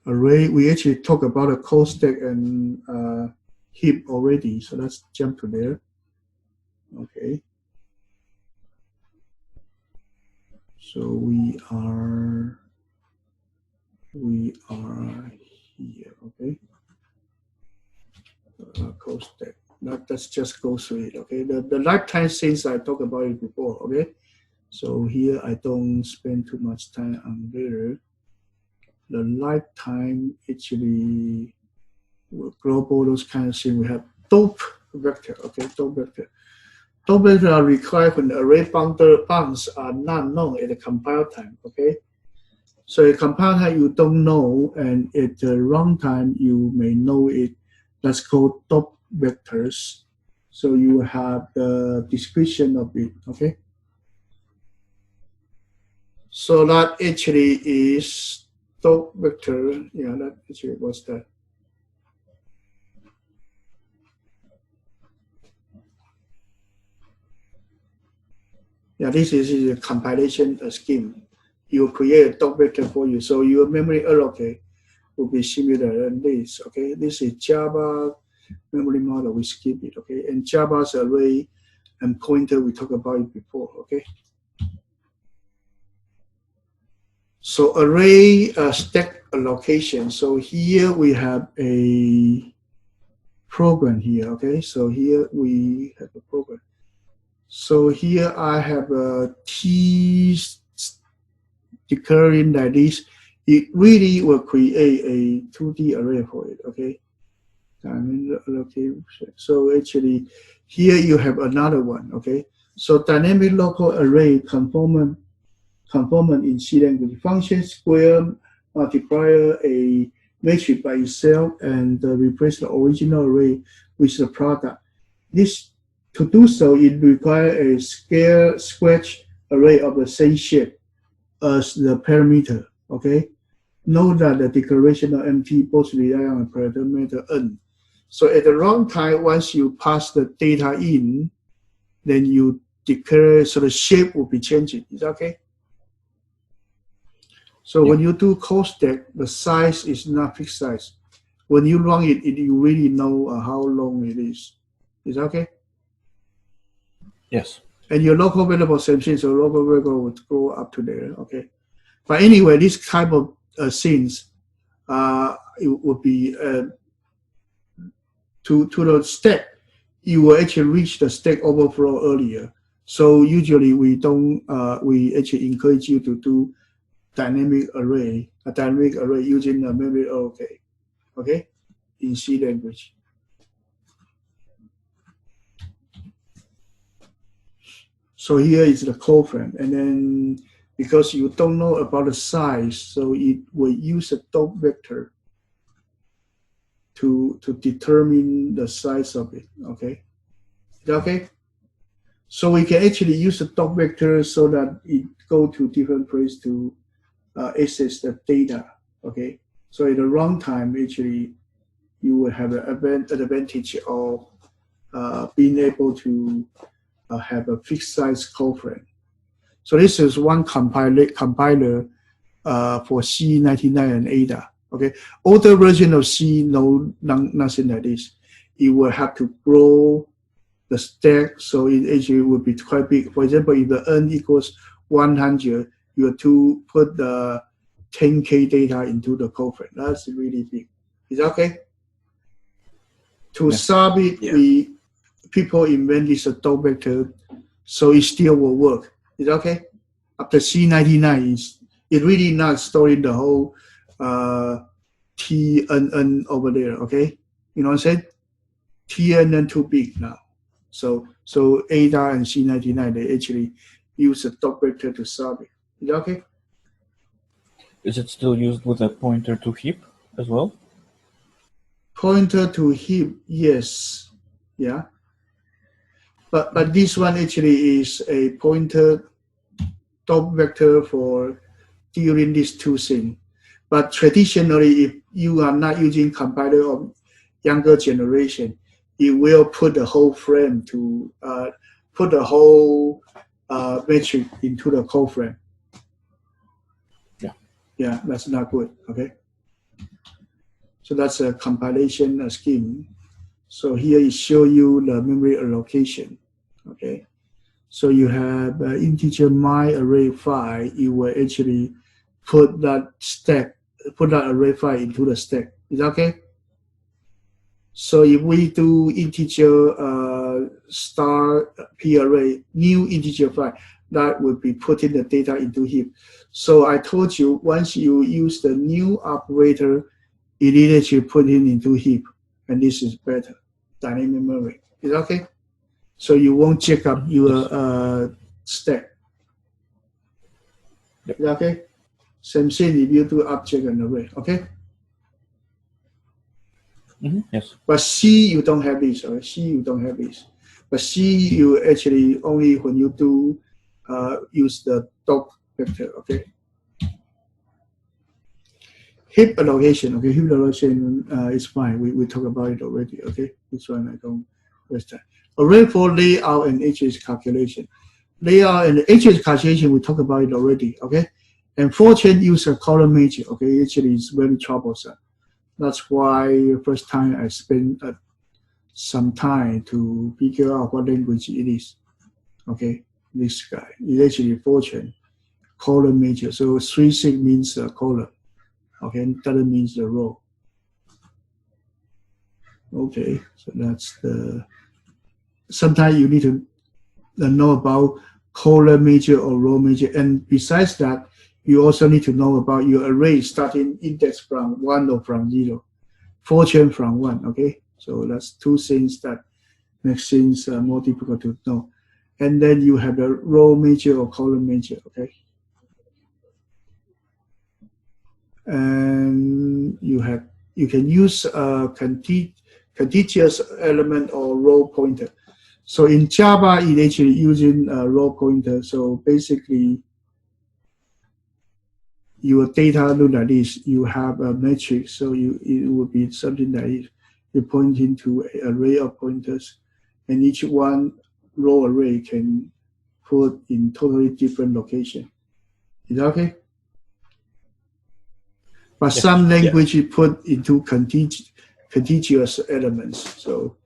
array. We actually talked about a call stack and heap already, so let's jump to there. Okay. So we are here, okay. Call stack. Let's just go through it, okay. The lifetime since I talked about it before, okay. So here I don't spend too much time on there. The lifetime actually global, those kind of things. We have dope vector, okay, dope vector. Dope vector are required when the array bounds are not known at the compile time, okay. So at compile time you don't know, and at the runtime you may know it. That's called dope vectors. So you have the description of it, okay. So that actually is dope vector. Yeah, that actually was that. Yeah, this is a compilation scheme. You create a dope vector for you. So your memory allocate will be similar than this. Okay, this is Java memory model. We skip it. Okay, and Java's array and pointer, we talked about it before. Okay. So array stack allocation. So here we have a program here. Okay, so here we have a program. So here I have a T declaring like this. It really will create a 2D array for it. Okay. So actually, here you have another one. Okay. So dynamic local array conformant in C language function square multiplier a matrix by itself and replace the original array with the product. This to do so, it requires a square array of the same shape as the parameter. Okay. Note that the declaration of empty both rely on a parameter n. So at the runtime, once you pass the data in, then you declare, so the shape will be changing. Is that okay? So when you do call stack, the size is not fixed size. When you run it, you really know how long it is. Is that okay? Yes. And your local variable same thing, so local variable would go up to there. Okay. But anyway, this type of things, it would be to the stack, you will actually reach the stack overflow earlier. So usually we don't, we actually encourage you to do a dynamic array using a memory allocate, okay, in C language. So here is the call frame, and then because you don't know about the size, so it will use a dope vector to determine the size of it. Okay, is that okay? So we can actually use the dope vector so that it go to different place to access the data. Okay, so at the runtime, actually, you will have an advantage of being able to have a fixed size call frame. So this is one compiler for C99 and Ada. Okay, older version of C, nothing like this. You will have to grow the stack, so it actually will be quite big. For example, if the n equals 100, you have to put the 10K data into the call frame. That's really big. Is that okay? To solve it, people invent this dope vector, so it still will work. Is that okay? After C99, it really not storing the whole TNN over there. Okay, you know what I'm saying? TNN too big now. So Ada and C99, they actually use a dope vector to solve it. Is that okay? Is it still used with a pointer to heap as well? Pointer to heap, yes. Yeah. But this one actually is a pointer dope vector for during these two things. But traditionally, if you are not using compiler of younger generation, it will put the whole frame to put the whole matrix into the call frame. Yeah, that's not good. Okay. So that's a compilation scheme. So here it show you the memory allocation. Okay. So you have integer my array file. You will actually put that array file into the stack. Is that okay? So if we do integer star p array, new integer file, that would be putting the data into heap. So I told you once you use the new operator, it is actually put it into heap, and this is better. Dynamic memory. Is that okay? So you won't check up your stack. Yep. Is that okay? Same thing if you do object and array. Okay. Yes. But C, you don't have this. Okay? C, you don't have this. But C, you actually only when you do use the dot vector. Okay. Heap allocation. Okay. Heap allocation is fine. We talked about it already. Okay. This one I don't waste time. Array for layout and HS calculation. Layout and HS calculation, we talked about it already. Okay. And Fortran use a column major. Okay. Actually, it's very troublesome. That's why first time I spent some time to figure out what language it is. Okay, this guy is actually Fortran column major. So 3-6 means column. Okay, that means the row. Okay, so that's the. Sometimes you need to know about column major or row major, and besides that, you also need to know about your array starting index from 1 or from 0, Fortran from 1, okay? So that's two things that makes things more difficult to know. And then you have the row major or column major, okay? And you can use a contiguous element or row pointer. So in Java, it's actually using a row pointer. So basically, your data look like this. You have a matrix, so it would be something like this. You point into an array of pointers, and each one row array can put in totally different location. Is that okay? But some language you put into contiguous elements. So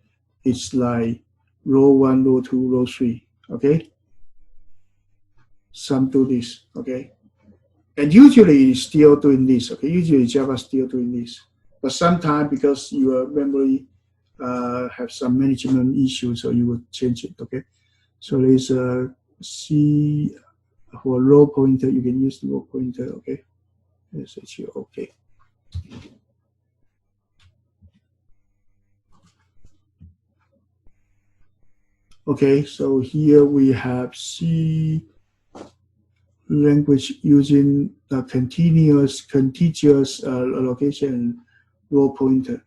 it's like row 1, row 2, row 3. Okay? Some do this. Okay? And usually it's still doing this. Okay? Usually Java still doing this. But sometimes because your memory have some management issues, so you would change it. Okay? So there's a C for row pointer. You can use the row pointer. Okay? That's actually okay. Okay, so here we have C language using a contiguous allocation row pointer.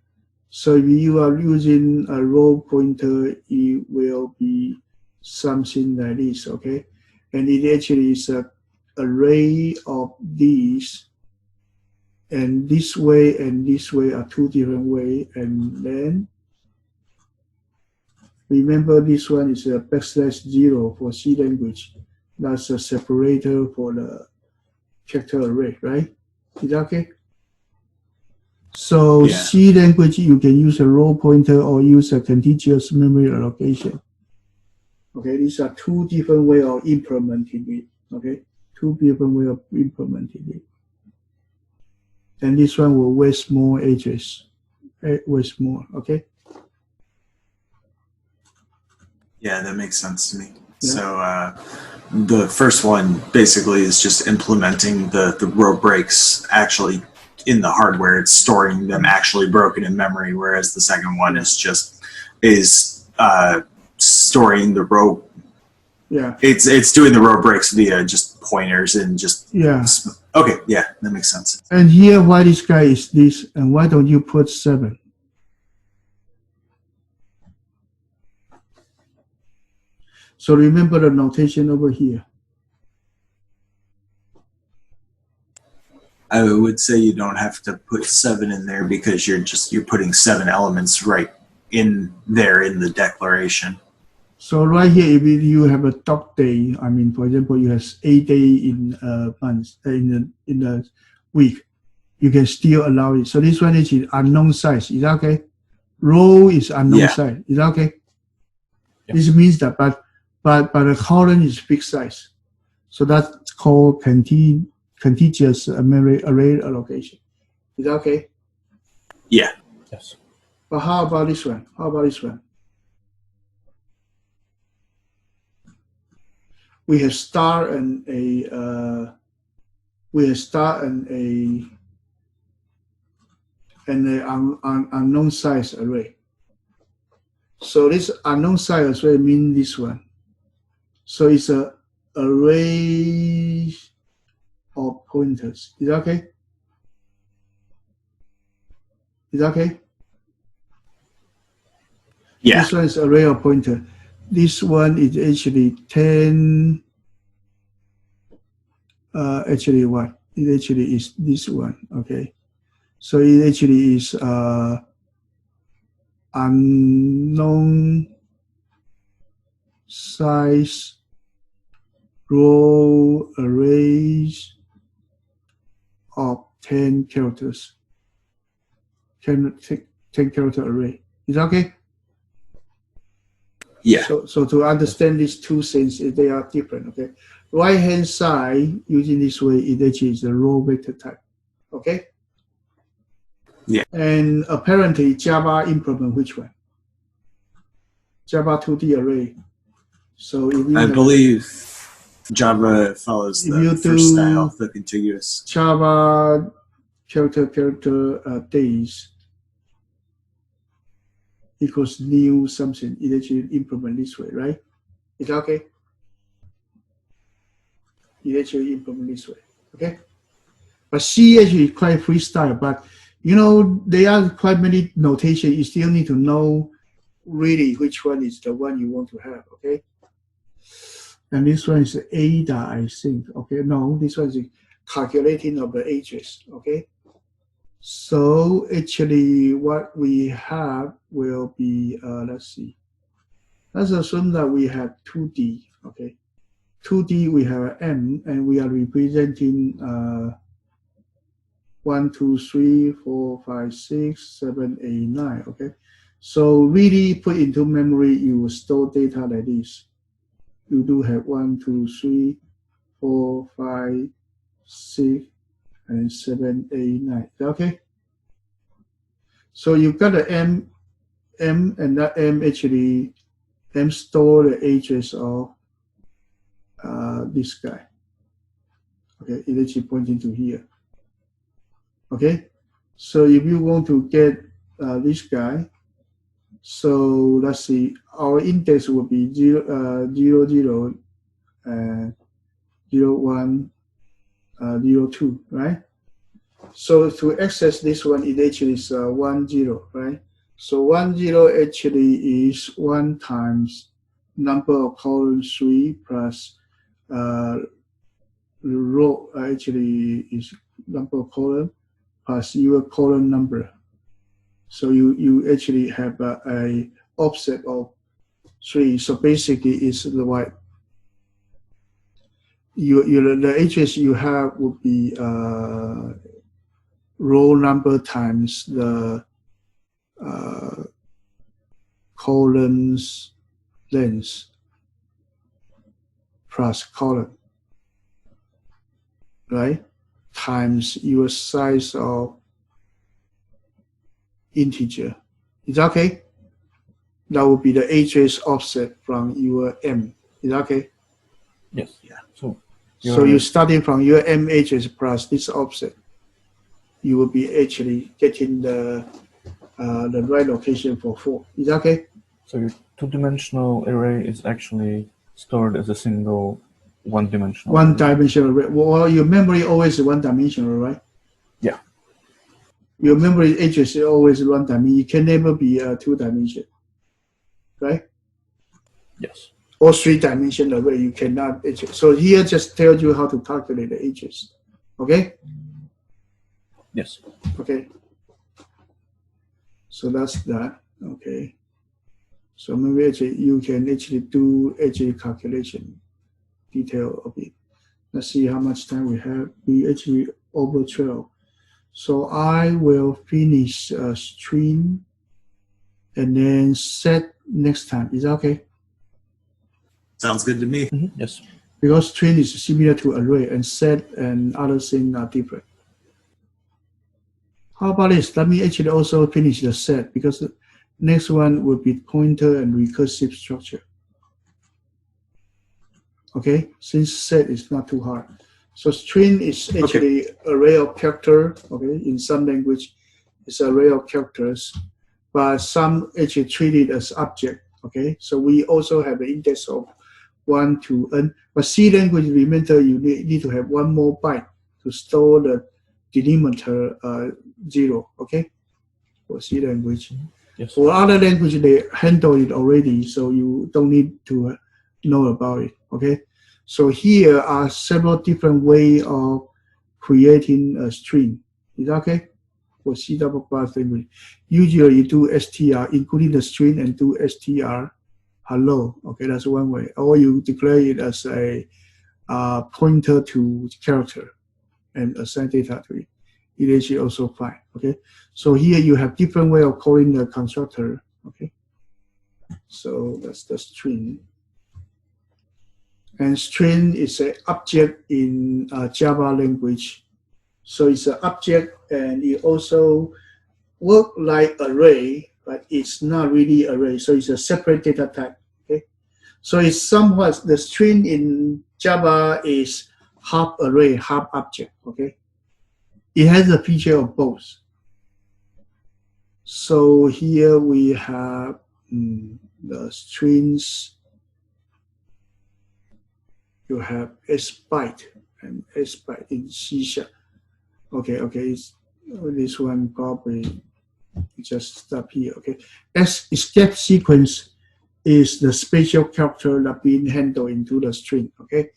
So if you are using a row pointer, it will be something like this, okay? And it actually is an array of these, and this way are two different ways, and then remember this one is a \0 for C language. That's a separator for the character array, right? Is that okay? So Yeah. C language, you can use a row pointer or use a contiguous memory allocation. Okay, these are two different ways of implementing it. Okay, two different ways of implementing it. And this one will waste more edges, waste more. Okay. Yeah, that makes sense to me. Yeah. So the first one basically is just implementing the row breaks actually in the hardware. It's storing them actually broken in memory, whereas the second one is just storing the row. Yeah. It's doing the row breaks via just pointers and just Okay, yeah, that makes sense. And here, why this guy is this, and why don't you put 7? So remember the notation over here. I would say you don't have to put 7 in there because you're putting 7 elements right in there in the declaration. So right here, if you have a dog day, I mean, for example, you have 8 days in a month, in a weak, you can still allow it. So this one is unknown size. Is that okay? Row is unknown size. Is that okay? Yeah. This means that, but the column is fixed size. So that's called contiguous array allocation. Is that okay? Yeah. Yes. But how about this one? How about this one? We have star and a unknown size array. So this unknown size array means this one. So it's a array of pointers. Is that okay? Is that okay? Yeah. This one is array of pointer. This one is actually 10. Actually, what? It actually is this one. Okay. So it actually is unknown size row arrays of 10 characters. 10 character array. Is that okay? Yeah. So to understand these two things, they are different. Okay. Right hand side using this way, it actually is the row vector type. Okay. Yeah. And apparently Java implement which one? Java 2D array. So if you I believe Java follows the first style, the contiguous. Java character days equals new something, it actually implement this way, right? Is that okay? It actually implement this way, okay? But C actually is quite freestyle, but you know, there are quite many notation. You still need to know really which one is the one you want to have, okay? And this one is ADA, I think. Okay, no, this one is calculating of the ages, okay? So actually what we have will be, let's see. Let's assume that we have 2D, okay? 2D, we have M, and we are representing 1, 2, 3, 4, 5, 6, 7, 8, 9, okay? So really put into memory, you will store data like this. You do have 1, 2, 3, 4, 5, 6, and 7, 8, 9. Okay? So you've got the M, and that M actually, M store the address of this guy. Okay, it actually pointing to here. Okay? So if you want to get this guy, so let's see, our index will be 0, 0, and 0, 1, 0, 2, right? So to access this one, it actually is 1, 0, right? So 1, 0 actually is 1 times number of column 3 plus row actually is number of column plus your column number. So you actually have a offset of 3. So basically, it's the what the address you have would be row number times the columns length plus column, right? Times your size of integer. Is that okay? That would be the address offset from your M. Is that okay? Yes. Yeah. So you're starting from your M address plus this offset. You will be actually getting the right location for 4. Is that okay? So your two-dimensional array is actually stored as a single one-dimensional. One-dimensional array. Well, your memory always is one-dimensional, right? Yeah. Your memory address is always one-dimensional. It can never be a 2-dimension, right? Yes. Or 3-dimensional array, you cannot. So here just tells you how to calculate the address. Okay? Yes. Okay. So that's that. Okay. So maybe actually you can actually do calculation detail of it. Let's see how much time we have. We actually over 12. So I will finish a string and then set next time. Is that okay? Sounds good to me. Yes. Because string is similar to array and set and other things are different. How about this? Let me actually also finish the set because the next one will be pointer and recursive structure. Okay, since set is not too hard. So string is actually array of character. Okay, in some language, it's array of characters, but some actually treat it as object. Okay, so we also have an index of 1 to n. But C language, remember, you need to have one more byte to store the delimiter 0. Okay, for C language. Yes. For other language, they handle it already, so you don't need to know about it. Okay, so here are several different ways of creating a string. Is that okay? For C++ language, usually you do str, including the string, and do str hello. Okay, that's one way. Or you declare it as a pointer to character and assign data to it. It is also fine. Okay, so here you have different way of calling the constructor. Okay, so that's the string. And string is an object in Java language. So it's an object, and it also work like array, but it's not really array. So it's a separate data type. Okay, so it's somewhat the string in Java is half array, half object. Okay, it has a feature of both. So here we have the strings. You have S byte and S byte in C#. Okay, this one probably just stop here. Okay, S escape sequence is the special character that being handled into the string. Okay,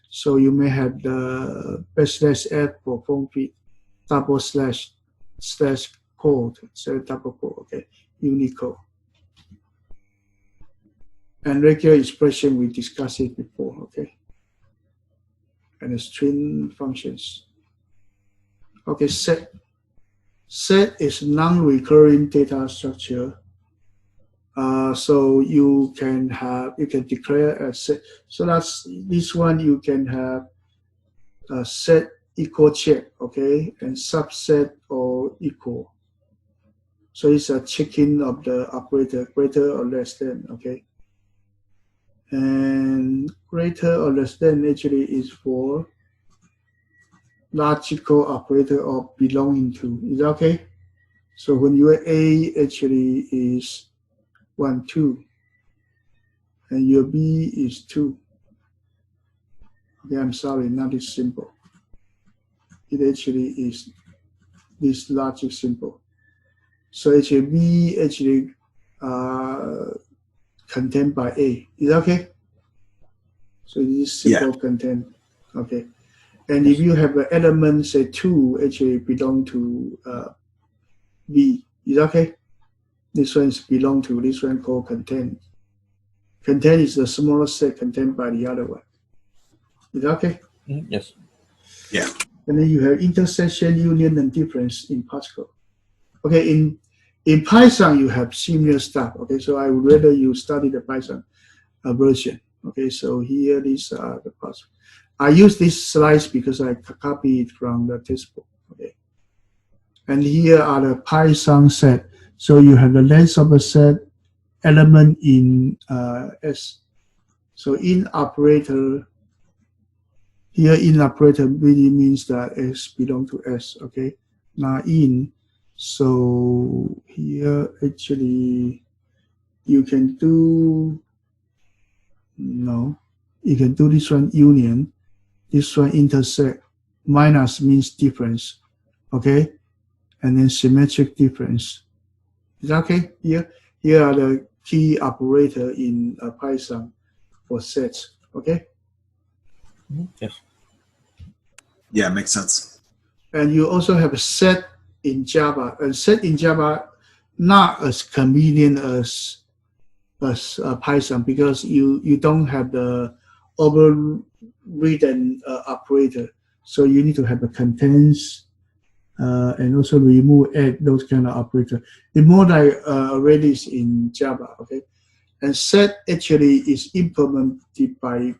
so you may have the \f for phone feed, / code, so double quote. Okay, Unicode. And regular expression, we discussed it before. Okay, and the string functions. Okay, set. Set is non-recurring data structure. So you can declare a set. So that's this one. You can have a set equal check, okay, and subset or equal. So it's a checking of the operator, greater or less than, okay. And greater or less than actually is for logical operator of belonging to. Is that okay? So when your A actually is 1, 2, and your B is 2. Okay, I'm sorry, not this simple. It actually is this logic simple. So actually B actually contained by A. Is that okay? So this simple content. Okay. And if you have an element, say 2, actually belong to B. Is that okay? This one is belong to this one called content. Content is the smallest set contained by the other one. Is that okay? Yes. Yeah. And then you have intersection, union, and difference in particle. Okay, in Python you have similar stuff. Okay, so I would rather you study the Python version. Okay, so here these are the parts. I use this slides because I copy it from the textbook. Okay, and here are the Python set. So you have the length of a set element in S. So in operator. Here in operator really means that S belong to S, okay? Now in, so here actually you can do, no, you can do this one union, this one intersect, minus means difference, okay? And then symmetric difference. Is that okay? Here are the key operator in Python for sets, okay? Yes. Yeah, makes sense. And you also have a set in Java. And set in Java not as convenient as Python because you don't have the overridden operator. So you need to have a contents and also remove, add those kind of operators. It's more like already is in Java, okay? And set actually is implemented by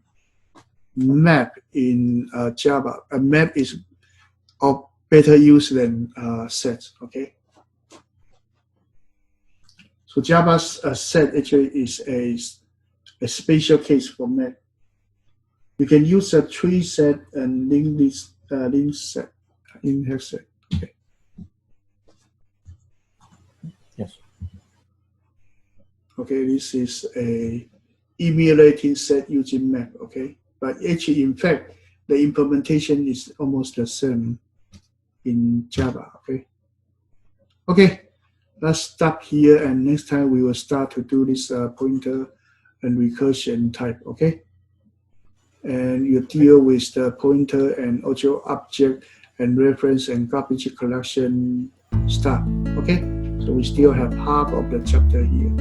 map in Java. A map is of better use than set, okay? So Java's set actually is a special case for map. You can use a tree set and linked list, link set, index set. Okay. Yes. Okay, this is a emulating set using map. Okay, but actually, in fact, the implementation is almost the same in Java. Okay. Okay, let's stop here, and next time we will start to do this pointer and recursion type. Okay. And you deal with the pointer and also object and reference and garbage collection stuff. Okay, so we still have half of the chapter here.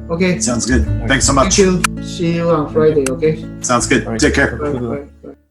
Okay, Sounds good. Thanks so much. thank you. See you on Friday. Okay, Sounds good. All right. Take care. Have a good one. bye.